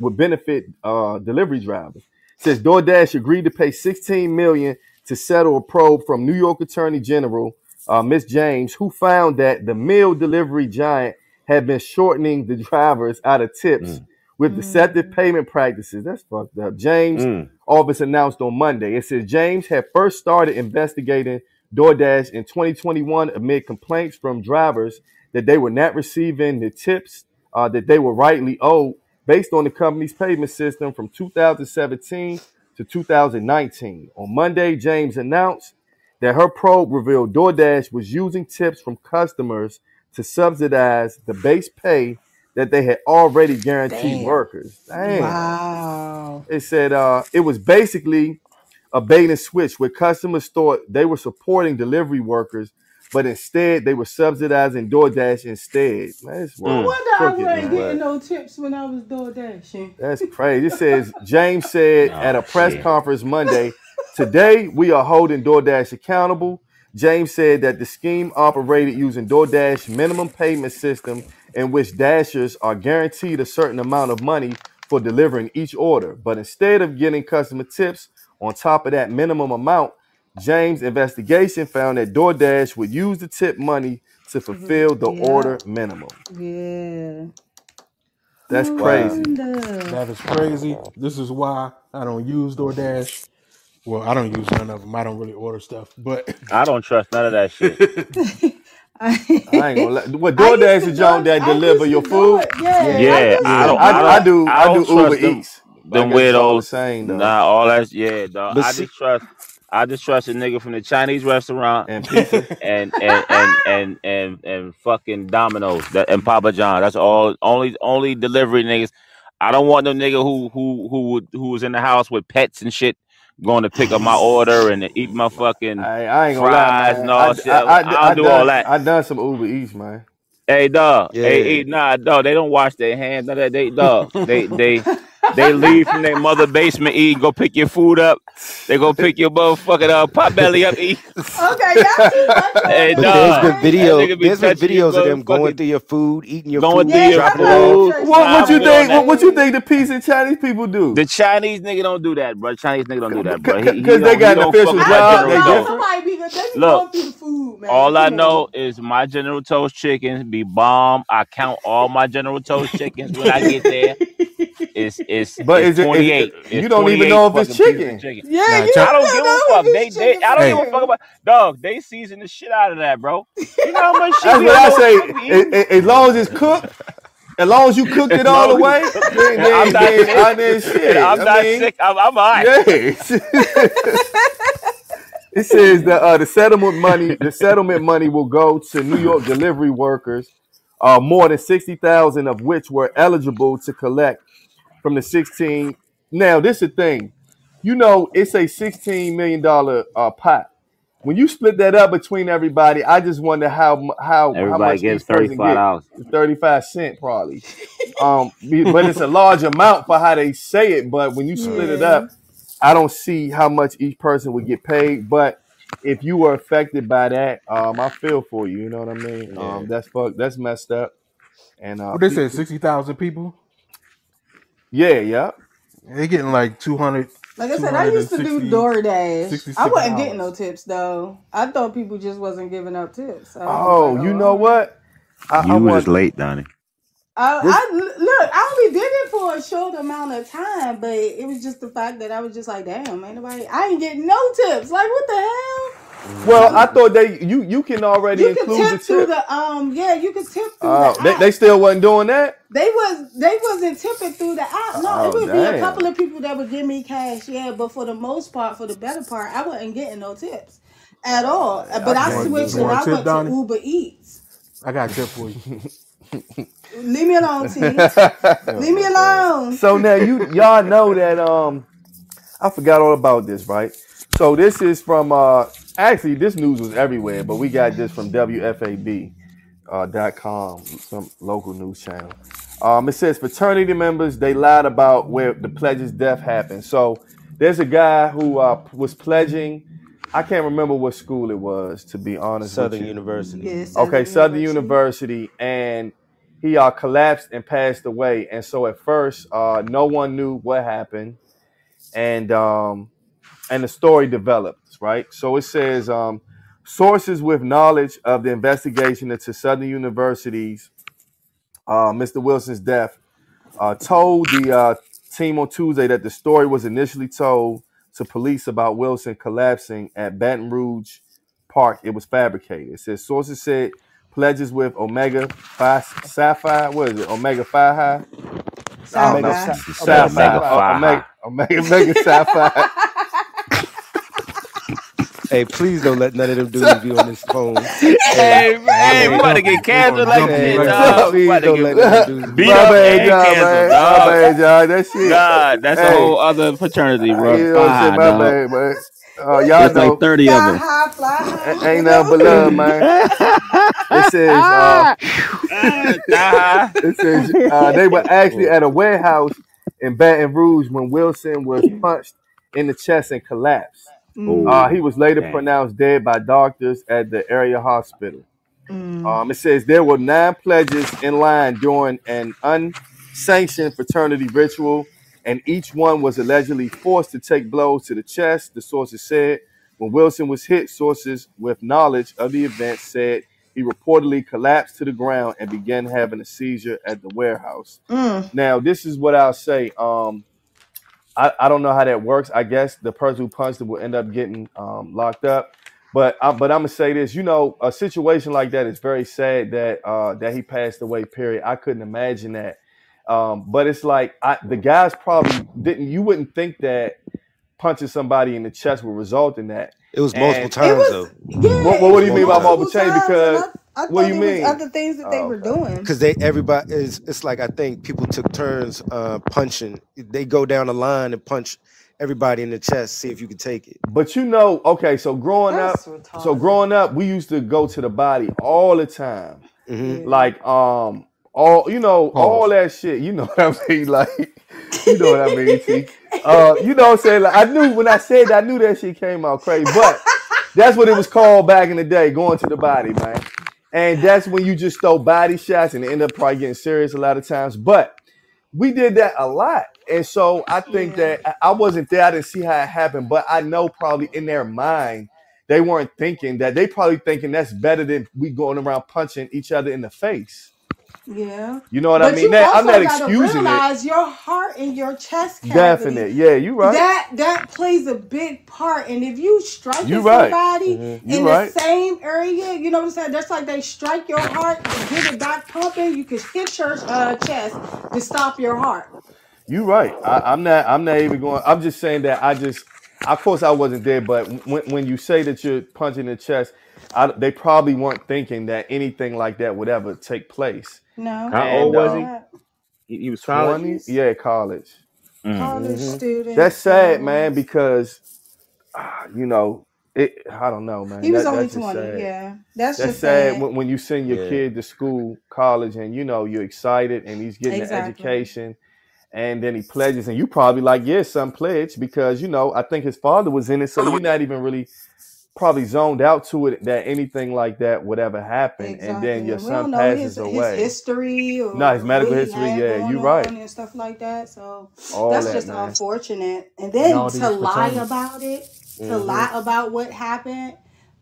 drivers. Says DoorDash agreed to pay $16 million to settle a probe from New York Attorney General Ms. James, who found that the meal delivery giant had been shortening the drivers out of tips with deceptive payment practices. That's fucked up. James' office announced on Monday. It says James had first started investigating DoorDash in 2021 amid complaints from drivers that they were not receiving the tips that they were rightly owed based on the company's payment system from 2017 to 2019. On Monday, James announced that her probe revealed DoorDash was using tips from customers to subsidize the base pay that they had already guaranteed workers. Damn. Wow. It said it was basically a bait and switch where customers thought they were supporting delivery workers, but instead they were subsidizing DoorDash instead. Man, this No world wonder I crooked, wasn't man. getting no tips when I was door dashing. That's crazy. It says James said at a press shit. conference Monday, "Today we are holding DoorDash accountable." James said that the scheme operated using DoorDash minimum payment system in which dashers are guaranteed a certain amount of money for delivering each order. But instead of getting customer tips on top of that minimum amount, James' investigation found that DoorDash would use the tip money to fulfill the order minimum. Yeah. That's crazy. That is crazy. This is why I don't use DoorDash. Well, I don't use none of them. I don't really order stuff, but I don't trust none of that shit. I ain't gonna let. What DoorDash is John that deliver your food? Yeah, I do Uber Eats. Them weirdos. Nah, all that. Yeah, dog. I just trust a nigga from the Chinese restaurant and pizza and fucking Domino's and Papa John. That's all. Only delivery niggas. I don't want no nigga who was in the house with pets and shit going to pick up my order and eat my fucking I ain't gonna fries lie, and all shit. I'll do all that. I done some Uber Eats, man. Hey, dog. Yeah. Hey, dog. They don't wash their hands. No, they leave from their mother basement, eat, go pick your food up. They go pick your motherfucking pot belly up, eat. Okay, y'all Hey, But dog. there's been videos of them going through your food, eating your food, dropping it off. What you think the pizza and Chinese people do? The Chinese nigga don't do that, bro. Chinese nigga don't do that, bro. Because they got an official job. They different. Look, all I know is my General Tso's chickens be bomb. I count all my General Tso's chickens when I get there. It's 28. You don't even know if it's chicken. Yeah, I don't give a fuck. I don't give a fuck about dog. They season the shit out of that, bro. You know how much shit. That's what I say. As long as it's cooked, as long as you cooked it all the way, I'm not sick. I'm all right. Yes. It says that the settlement money will go to New York delivery workers, more than 60,000 of which were eligible to collect from the 16. Now, this is the thing. You know, it's a $16 million pot. When you split that up between everybody, I just wonder how much gets each person $35. gets. 35 cents probably. But it's a large amount for how they say it. But when you split it up, I don't see how much each person would get paid. But if you were affected by that, I feel for you. You know what I mean? Yeah. That's messed up. And what they said, 60,000 people. Yeah. They're getting like 200. Like I said, I used to do DoorDash. I wasn't getting no tips though. I thought people just wasn't giving up tips. You know what? You were just late, Donnie. I only did it for a short amount of time, but it was just the fact that I was just like, damn, I ain't getting no tips. Like, what the hell? Well, I thought you can already include the tip. Through the you can tip through the app. They still wasn't doing that? They wasn't tipping through the app. No, it would be a couple of people that would give me cash, but for the most part, for the better part, I wasn't getting no tips at all. But I switched and I went to Uber Eats. I got a tip for you. Leave me alone, T. Leave me alone. So now y'all know that I forgot all about this, right? So this is from actually this news was everywhere, but we got this from WFAB.com, some local news channel. It says fraternity members, they lied about where the pledge's death happened. So there's a guy who was pledging. I can't remember what school it was, to be honest. Southern University. Yeah, Southern University, and he collapsed and passed away. And so at first, no one knew what happened, and the story developed, right? So it says sources with knowledge of the investigation into Southern University's Mr. Wilson's death told the team on Tuesday that the story was initially told to police about Wilson collapsing at Baton Rouge Park. It was fabricated. It says sources said pledges with Omega Phi Sapphire. What is it? Omega Phi High? Omega Sapphire. Hey, please don't let none of them dudes be on this phone. Hey, we about to get canceled like this, dog. Please don't let them dudes beat up and canceled, dog. That shit. God, that's a whole other fraternity, bro. You know what I'm saying, my bad, man. Y'all know, like 30 of them. Ain't nothing but love, man. It says they were actually at a warehouse in Baton Rouge when Wilson was punched in the chest and collapsed. He was later pronounced dead by doctors at the area hospital. It says there were 9 pledges in line during an sanctioned fraternity ritual, and each one was allegedly forced to take blows to the chest, the sources said. When Wilson was hit, sources with knowledge of the event said he reportedly collapsed to the ground and began having a seizure at the warehouse. Now, this is what I'll say. I don't know how that works. I guess the person who punched him will end up getting locked up. But I'm gonna say this. A situation like that is very sad that he passed away. Period. I couldn't imagine that. But it's like the guys probably didn't. You wouldn't think that punching somebody in the chest would result in that. It was multiple times though. Yeah, what do you mean by multiple times? Because I what do you mean? Other things that they were doing. Because everybody is. It's like I think people took turns punching. They go down the line and punch everybody in the chest. See if you can take it. But okay. So growing up, we used to go to the body all the time. Mm-hmm. Like all that shit. You know what I mean? Like, you know what I mean? T. You know what I'm saying? Like, I knew when I said that, I knew that shit came out crazy. But that's what it was called back in the day, going to the body, man. And that's when you just throw body shots and end up probably getting serious a lot of times. But we did that a lot. And so I think that I wasn't there. I didn't see how it happened. But I know probably in their mind, they weren't thinking that. They probably thinking that's better than we going around punching each other in the face. Yeah. You know what I mean? Now, I'm not excusing realize your heart and your chest cavity. Definitely. Yeah, you're right. That plays a big part. And if you strike somebody in the same area, you know what I'm saying? That's like they strike your heart to get it back pumping. You could hit your chest to stop your heart. You're right. I'm not even going. I'm just saying that of course I wasn't there, but when you say that you're punching the chest, they probably weren't thinking that anything like that would ever take place. No. How old was he? He was 20? Yeah, college. College student. That's sad, man, because I don't know, man. He was only 20. Yeah, that's just sad when you send your kid to school, college, and you're excited, and he's getting the education, and then he pledges, and you probably like, son pledged because I think his father was in it, so you're not even really probably zoned out to it that anything like that would ever happen, and then your son passes away. His history, or his medical history. Yeah, you're right, and stuff like that. So that's just unfortunate. And then to lie about it, to lie about what happened,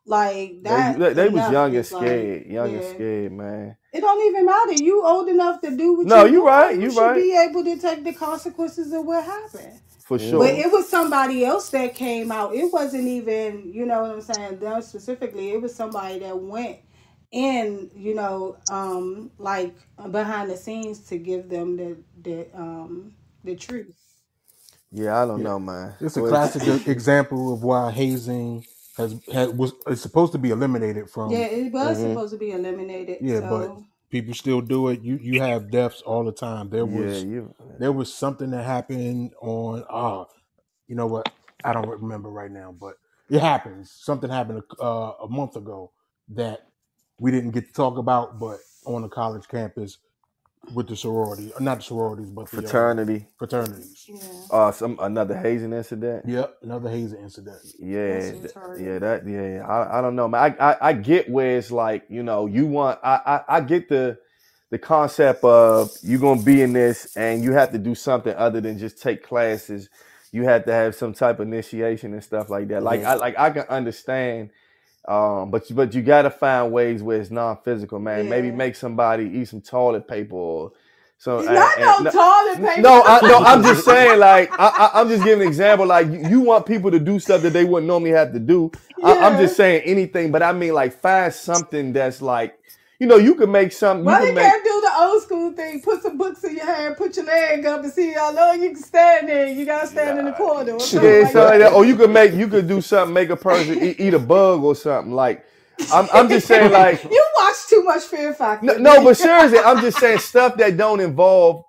like that. They was young and scared, scared, man. It don't even matter. You old enough to do what you're right. You should be able to take the consequences of what happened. For sure. But it was somebody else that came out. It wasn't even, you know what I'm saying, them specifically. It was somebody that went in, like behind the scenes to give them the truth. Yeah, I don't know, man. It's a classic example of why hazing is supposed to be eliminated from. Yeah, it was supposed to be eliminated. Yeah, but people still do it. You have deaths all the time. There was something that happened on you know what? I don't remember right now, but it happens. Something happened a month ago that we didn't get to talk about, but on a college campus with the sorority, not the sororities, but the fraternities. Yeah. Another hazing incident. Yep, another hazing incident. I don't know, man. I get where it's like, you want. I get the concept of you gonna be in this and you have to do something other than just take classes. You have to have some type of initiation and stuff like that. Like I can understand. But you gotta find ways where it's non-physical, man. Yeah. Maybe make somebody eat some toilet paper or so. Toilet paper. No, I'm just saying, like, I'm just giving an example. Like, you want people to do stuff that they wouldn't normally have to do. Yeah. I'm just saying anything, but I mean, like, find something that's like, you can make something. Well, you can't do the old school thing. Put some books in your hand, put your leg up, and see how long you can stand there. You gotta stand in the corner. Or something like that. Or you could do something, make a person eat a bug or something. Like, I'm just saying, like, you watch too much Fear Factor. No, but seriously, I'm just saying stuff that don't involve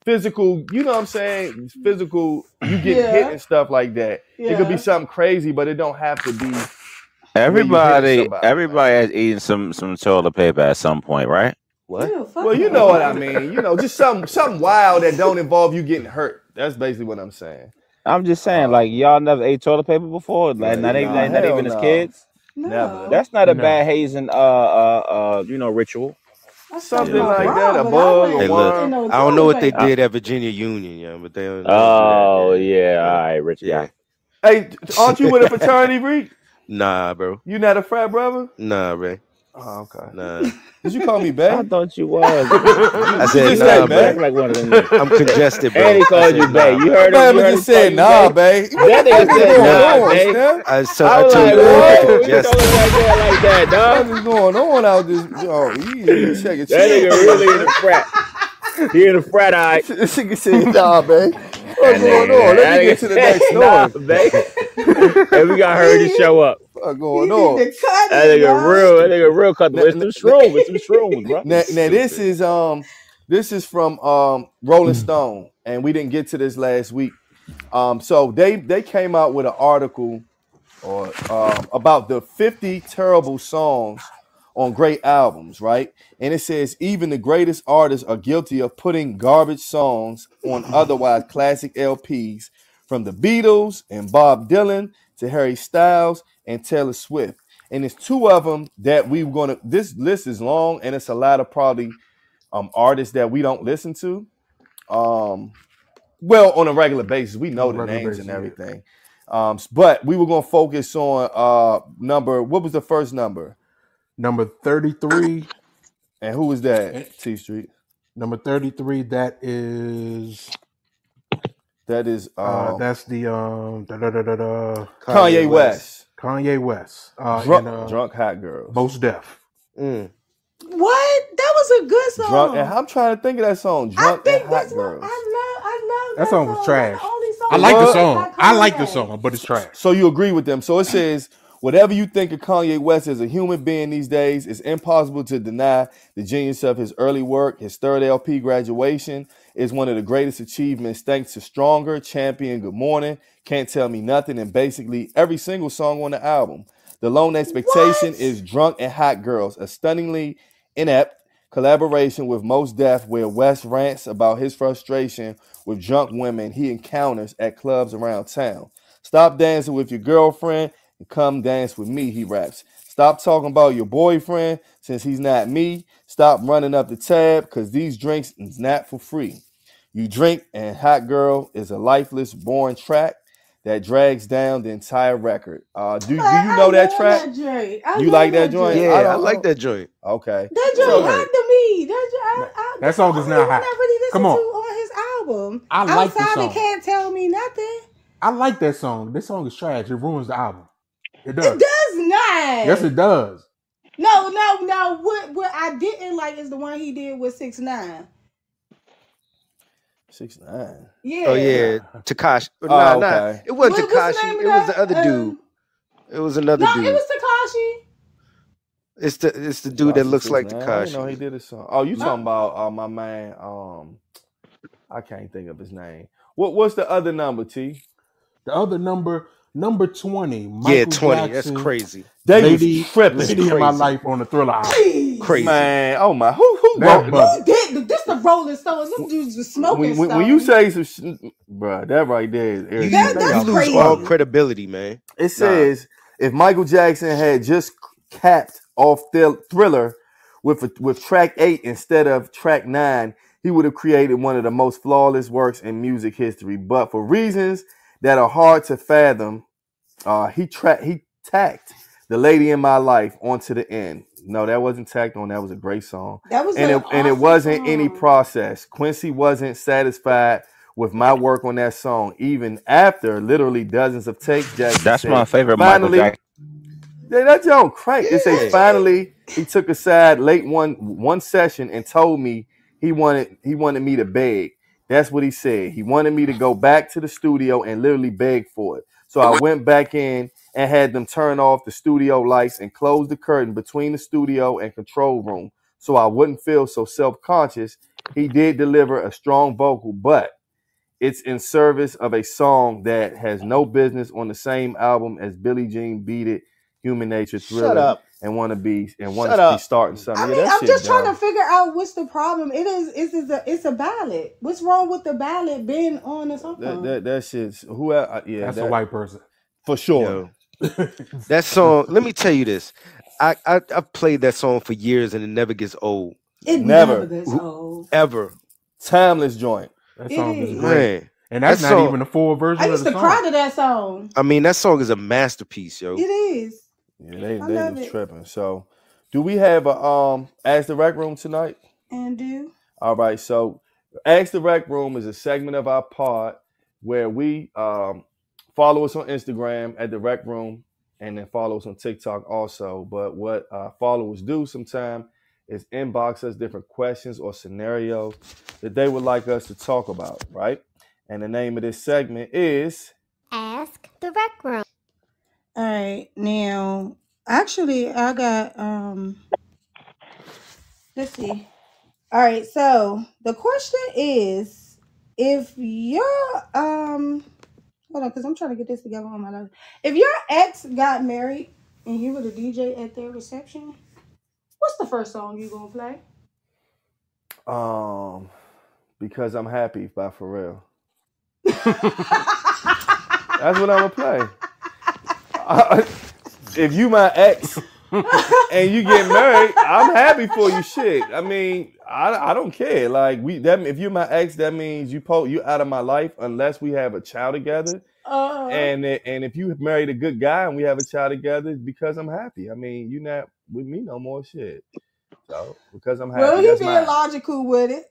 physical. You know what I'm saying? Physical. You get hit and stuff like that. Yeah. It could be something crazy, but it don't have to be. Everybody has eaten some toilet paper at some point, right? What? Well, you know what I mean. Just something wild that don't involve you getting hurt. That's basically what I'm saying. I'm just saying, like, y'all never ate toilet paper before, like not even as kids. No. That's not a bad hazing ritual. Something like that, a bug, Hey, a look, worm. I don't know what they did at Virginia Union, yeah, but they don't do that. Oh yeah, all right, rich Yeah. guy. Hey, aren't you with a fraternity, Reek? Nah, bro. You not a frat brother? Nah, Ray. Oh, okay. Nah. Did you call me I babe? thought you was. I You said just nah, said bro. babe. Like one of them niggas. I'm congested, bro. And he I called said you nah. babe. You heard him? Man, You but heard just him call said you nah, babe? babe. That nigga What's said going nah, on, babe. Steph? I I told was you, like, bro, I'm whoa, you congested. told him like that, dog. What is going on out this? Oh, you check it. That nigga really in the frat. He in the frat eye. This nigga said nah, babe. What's That going nigga, on? Let that me get nigga to the said next nah, story. babe. And we got her to show up. What's You going need on? to cut That it, nigga bro. real cut. Now, It's some shrooms. It's some shrooms, bro. now, Stupid. this is from Rolling Stone, and we didn't get to this last week. So they came out with an article or about the 50 terrible songs on great albums, right? And it says even the greatest artists are guilty of putting garbage songs on otherwise classic LPs, from the Beatles and Bob Dylan to Harry Styles and Taylor Swift. And it's two of them that we were gonna. This list is long, and it's a lot of probably artists that we don't listen to. Well, on a regular basis, we know On a the regular names basis, and yeah. everything. But we were gonna focus on number. What was the first number? Number 33. And who was that? T Street. Number 33. That is That's the Kanye West. Kanye West. Drunk Hot Girls. Most Def. Mm. What? That was a good song. Drunk, and I'm trying to think of that song. I Drunk think and Hot that's what Girls. I love That song was trash. That's the only song I like the What? song. by I like the Kanye. song, but it's trash. So you agree with them. So it says, whatever you think of Kanye West as a human being these days, it's impossible to deny the genius of his early work. His third LP, Graduation, is one of the greatest achievements thanks to Stronger, Champion, Good Morning, Can't Tell Me Nothing, and basically every single song on the album. The Lone Expectation What? is Drunk and Hot Girls, a stunningly inept collaboration with Mos Def, where West rants about his frustration with drunk women he encounters at clubs around town. Stop dancing with your girlfriend and come dance with me, he raps. Stop talking about your boyfriend since he's not me. Stop running up the tab because these drinks is not for free. You Drink and Hot Girl is a lifeless, boring track that drags down the entire record. Do you know that track? You like that joint? Yeah, I like that joint. Okay. That So- joint hot to me. That song is not hot. I really listen Come on. to on his album. I like the Outside song. of Can't Tell Me Nothing. I like that song. This song is trash. It ruins the album. It It does. does not. Yes, it does. No. What I didn't like is the one he did with 6ix9ine. 6ix9ine. Yeah. Oh yeah, Tekashi. Oh, Nah, okay. it wasn't What's the Tekashi. name of It was that? the other dude. It was another No, dude. it was Tekashi. It's the dude that looks like 6ix9ine. I didn't know he Tekashi. did a song. Oh, you No. talking about my man? I can't think of his name. What's the other number, T? The other number 20. Michael Yeah, 20. That's Jackson, crazy. They Lady, was tripping. Lady in My Crazy. Life on the Thriller album. Jeez. Crazy. Man, oh my, who That wrote bug. Who did this? The Rolling Stones. Them dudes was smoking when you say some bruh, that right there is You, irritating. That's you lose crazy. all credibility, man. It says if Michael Jackson had just capped off Thriller with track 8 instead of track 9, he would have created one of the most flawless works in music history. But for reasons that are hard to fathom, he tacked The Lady in My Life onto the end. No, that wasn't tacked on. That was a great song. That was And it awesome wasn't song. any process. Quincy wasn't satisfied with my work on that song, even after literally dozens of takes. Jackson That's said, my favorite finally, Michael Jackson. Yeah, that joke crank. It Yeah. say finally he took aside late one session and told me he wanted me to beg. That's what he said. He wanted me to go back to the studio and literally beg for it. So I went back in and had them turn off the studio lights and close the curtain between the studio and control room so I wouldn't feel so self-conscious. He did deliver a strong vocal, but it's in service of a song that has no business on the same album as Billie Jean Beat It, Human Nature, Thriller, Shut up. and want to be Shut up. starting something. I Yeah, mean, that I'm shit just dumb. trying to figure out what's the problem. It's a ballad. What's wrong with the ballad being on or something? That shit's yeah, That's that, a white person. for sure. Yo, that song. Let me tell you this. I've played that song for years and it never gets old. It Never. never gets old. Ever. Timeless joint. That It song is is. great. Man. And that's That not song- even the full version I of used the to song. cry to that song. I mean, that song is a masterpiece, yo. It is. Yeah, they I love was it. tripping. So, do we have a Ask the Rec Room tonight? And do. All right. So, Ask the Rec Room is a segment of our pod where we follow us on Instagram at the Rec Room, and then follow us on TikTok also. But what followers do sometimes is inbox us different questions or scenarios that they would like us to talk about, right? And the name of this segment is Ask the Rec Room. All right. Now, actually, I got let's see. All right. So the question is, if your hold on, because I'm trying to get this together on my life. If your ex got married and you were the DJ at their reception, what's the first song you gonna play? Because I'm Happy by Pharrell. That's what I'm gonna play. If you my ex and you get married, I'm happy for you. Shit. I mean, I don't care. Like if you're my ex, that means you out of my life unless we have a child together. And if you married a good guy and we have a child together, it's because I'm happy. I mean, you're not with me no more. Shit. So because I'm happy. Well, he that's being mine. logical with it.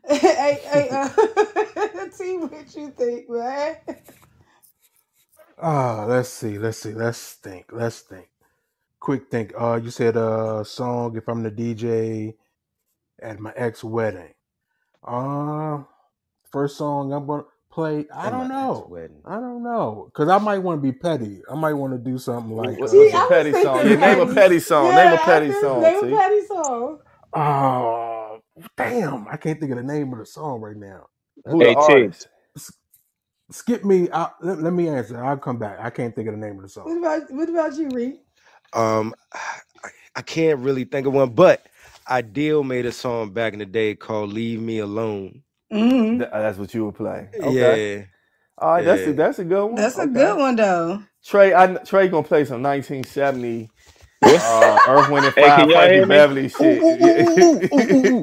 Hey, T, what you think, man? Let's see. Let's think. Quick think. You said a song if I'm the DJ at my ex wedding. First song I'm gonna play. I don't know. Cause I might want to be petty. I might want to do something like What's See, a I petty was song? thinking Yeah, name a petty. petty song. Yeah, Name a petty song. Name T. a petty song. damn, I can't think of the name of the song right now. Who the Hey, T. artist? Skip me. Let me answer. I'll come back. I can't think of the name of the song. What about you, Reed? I can't really think of one, but Ideal made a song back in the day called "Leave Me Alone." Mm-hmm. That's what you would play. Okay. Yeah. All right. Yeah. That's a good one. That's a Okay. good one, though. Trey gonna play some 1970 Earth, Wind and Hey, Fire, can y'all Frankie hear me? Beverly shit.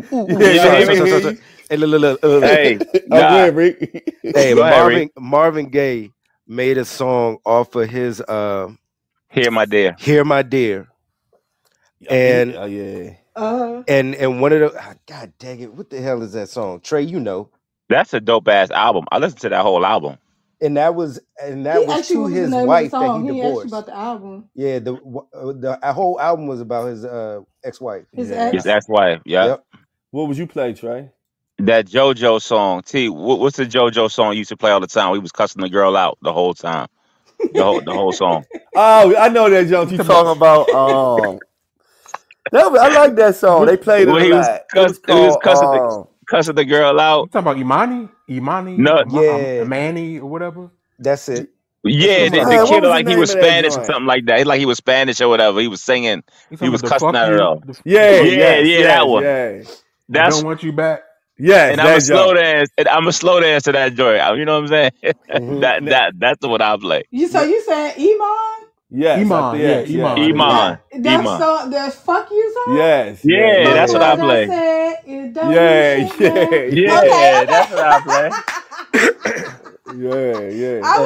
Sorry. Hey, look. Hey, I'm nah. good, Rick. Hey, Go ahead, Rick. Marvin Gaye made a song off of his Here, my dear. "Hear My Dear," and yeah. and one of the God dang it, what the hell is that song? Trey, you know. That's a dope ass album. I listened to that whole album. And that was to his wife that he divorced. About the album. Yeah, the whole album was about his ex-wife. His Yeah. ex. His ex-wife. Yeah. Yep. What would you play, Trey? That JoJo song. T, what's the JoJo song you used to play all the time? We was cussing the girl out the whole time. The whole song. Oh, I know that junk you talking about. I like that song. They played it Well, a he was lot. cussing the girl out. You talking about Imani? No. Yeah. Imani or whatever? That's it. Yeah, Man, the what kid was like the he was name of that Spanish or joint? something like that. Like he was Spanish or whatever. He was singing. He was cussing at her out. Yeah, that one. Yeah. I don't want you back. Yes, And I'm a slow dance. And I'm a slow dance to that joint. You know what I'm saying? Mhm. That's what I play. You saying Iman? Yes, Iman, yes, yeah, yes. Iman. That Iman. song, that fuck you song? Yes. Yeah, yes, that's what I play. Said, it don't Yeah, mean shit, man. yeah. Okay. That's what I play. Yeah. I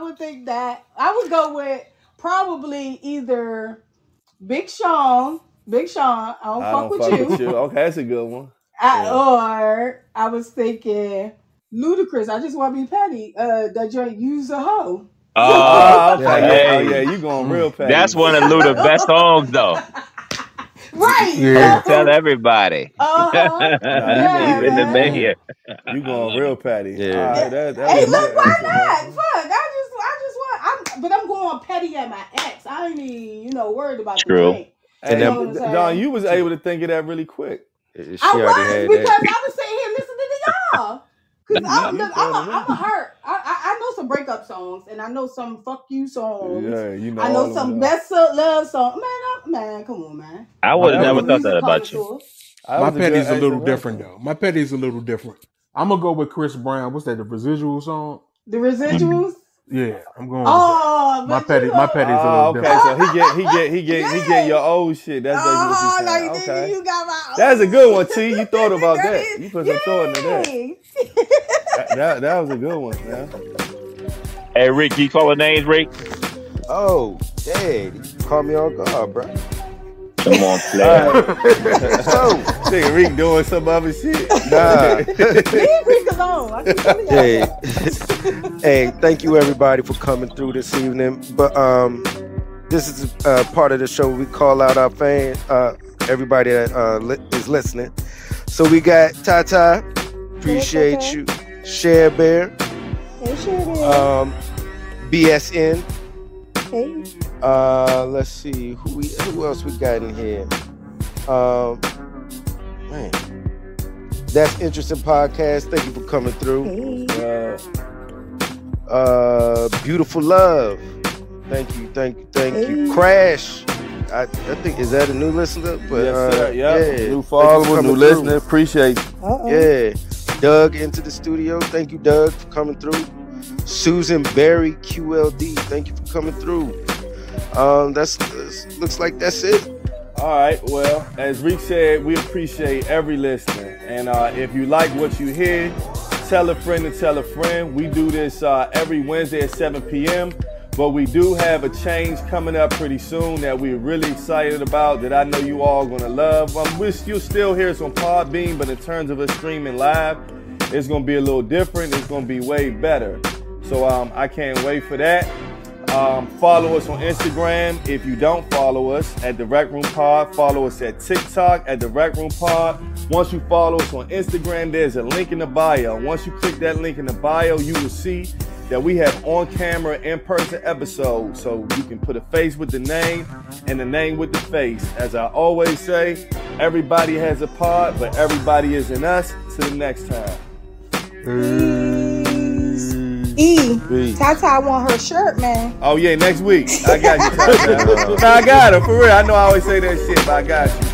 would think that I would go with probably either Big Sean. I don't fuck with you. Okay, that's a good one. Or I was thinking Ludacris. I just want to be petty. That joint Use a Hoe. Oh, okay. yeah. You going real petty. That's one of Luda's best songs, though. Right. Yeah. Tell everybody. Yeah, He's in the man. bed. You going real petty. Yeah. All right, that Hey, was look, good. why not? Fuck. But I'm going petty at my ex. I ain't even, worried about True. the drink. Hey, And then- Don, you was able to think of that really quick. She I already was had because that. I was sitting here listening to y'all. Cause I'm a hurt. I know some breakup songs and I know some fuck you songs. Yeah, you know. I know all some of them. best love songs. Man, come on, man. I would have that never was- thought that about you. That My was petty's good a little answer, different Russell. though. My petty's a little different. I'm gonna go with Chris Brown. What's that? The Residual song? The Residuals. Yeah, I'm going. Oh, my but petty. you My know- petty's a little Okay, different. so he getting your old shit. That's basically what Oh, you're no, saying. you Okay. didn't. You got my. That's a good one, T. You thought about That that. is- You put some thought into that. Yay. That was a good one, man. Hey, Rick, you calling names, Rick? Oh, dang. You caught me on guard, bro. Come on, player. So, Nigga Rick doing some other shit. nah. Leave Rick alone. I keep telling y'all. Hey, hey, thank you everybody for coming through this evening. But this is part of the show we call out our fans, everybody that is listening. So we got Tata, appreciate okay. you. Share Bear, Hey, sure did. BSN. Hey. Let's see who else we got in here. Man, that's Interesting Podcast. Thank you for coming through. Hey. Beautiful Love. Thank you. Hey. Crash. I think, is that a new listener? But Yes, sir. yeah. New Thank you follower, for new coming listener. through. Appreciate you. Uh-oh. Yeah. Doug into the studio. Thank you, Doug, for coming through. Susan Berry QLD. Thank you for coming through. That's looks like that's it. All right. Well, as Rick said, we appreciate every listener. And if you like what you hear, tell a friend to tell a friend. We do this every Wednesday at 7 p.m. But we do have a change coming up pretty soon that we're really excited about that I know you all going to love. You'll still hear us on Podbean, but in terms of us streaming live, it's going to be a little different. It's going to be way better. So I can't wait for that. Follow us on Instagram. If you don't follow us at The Rec Room Pod, follow us at TikTok at The Rec Room Pod. Once you follow us on Instagram, there's a link in the bio. Once you click that link in the bio, you will see that we have on-camera, in-person episodes. So you can put a face with the name and the name with the face. As I always say, everybody has a pod, but everybody isn't us. Till the next time. Peace. Tata want her shirt, man. Oh, yeah, next week. I got you, Tata. No, I got her, for real. I know I always say that shit, but I got you.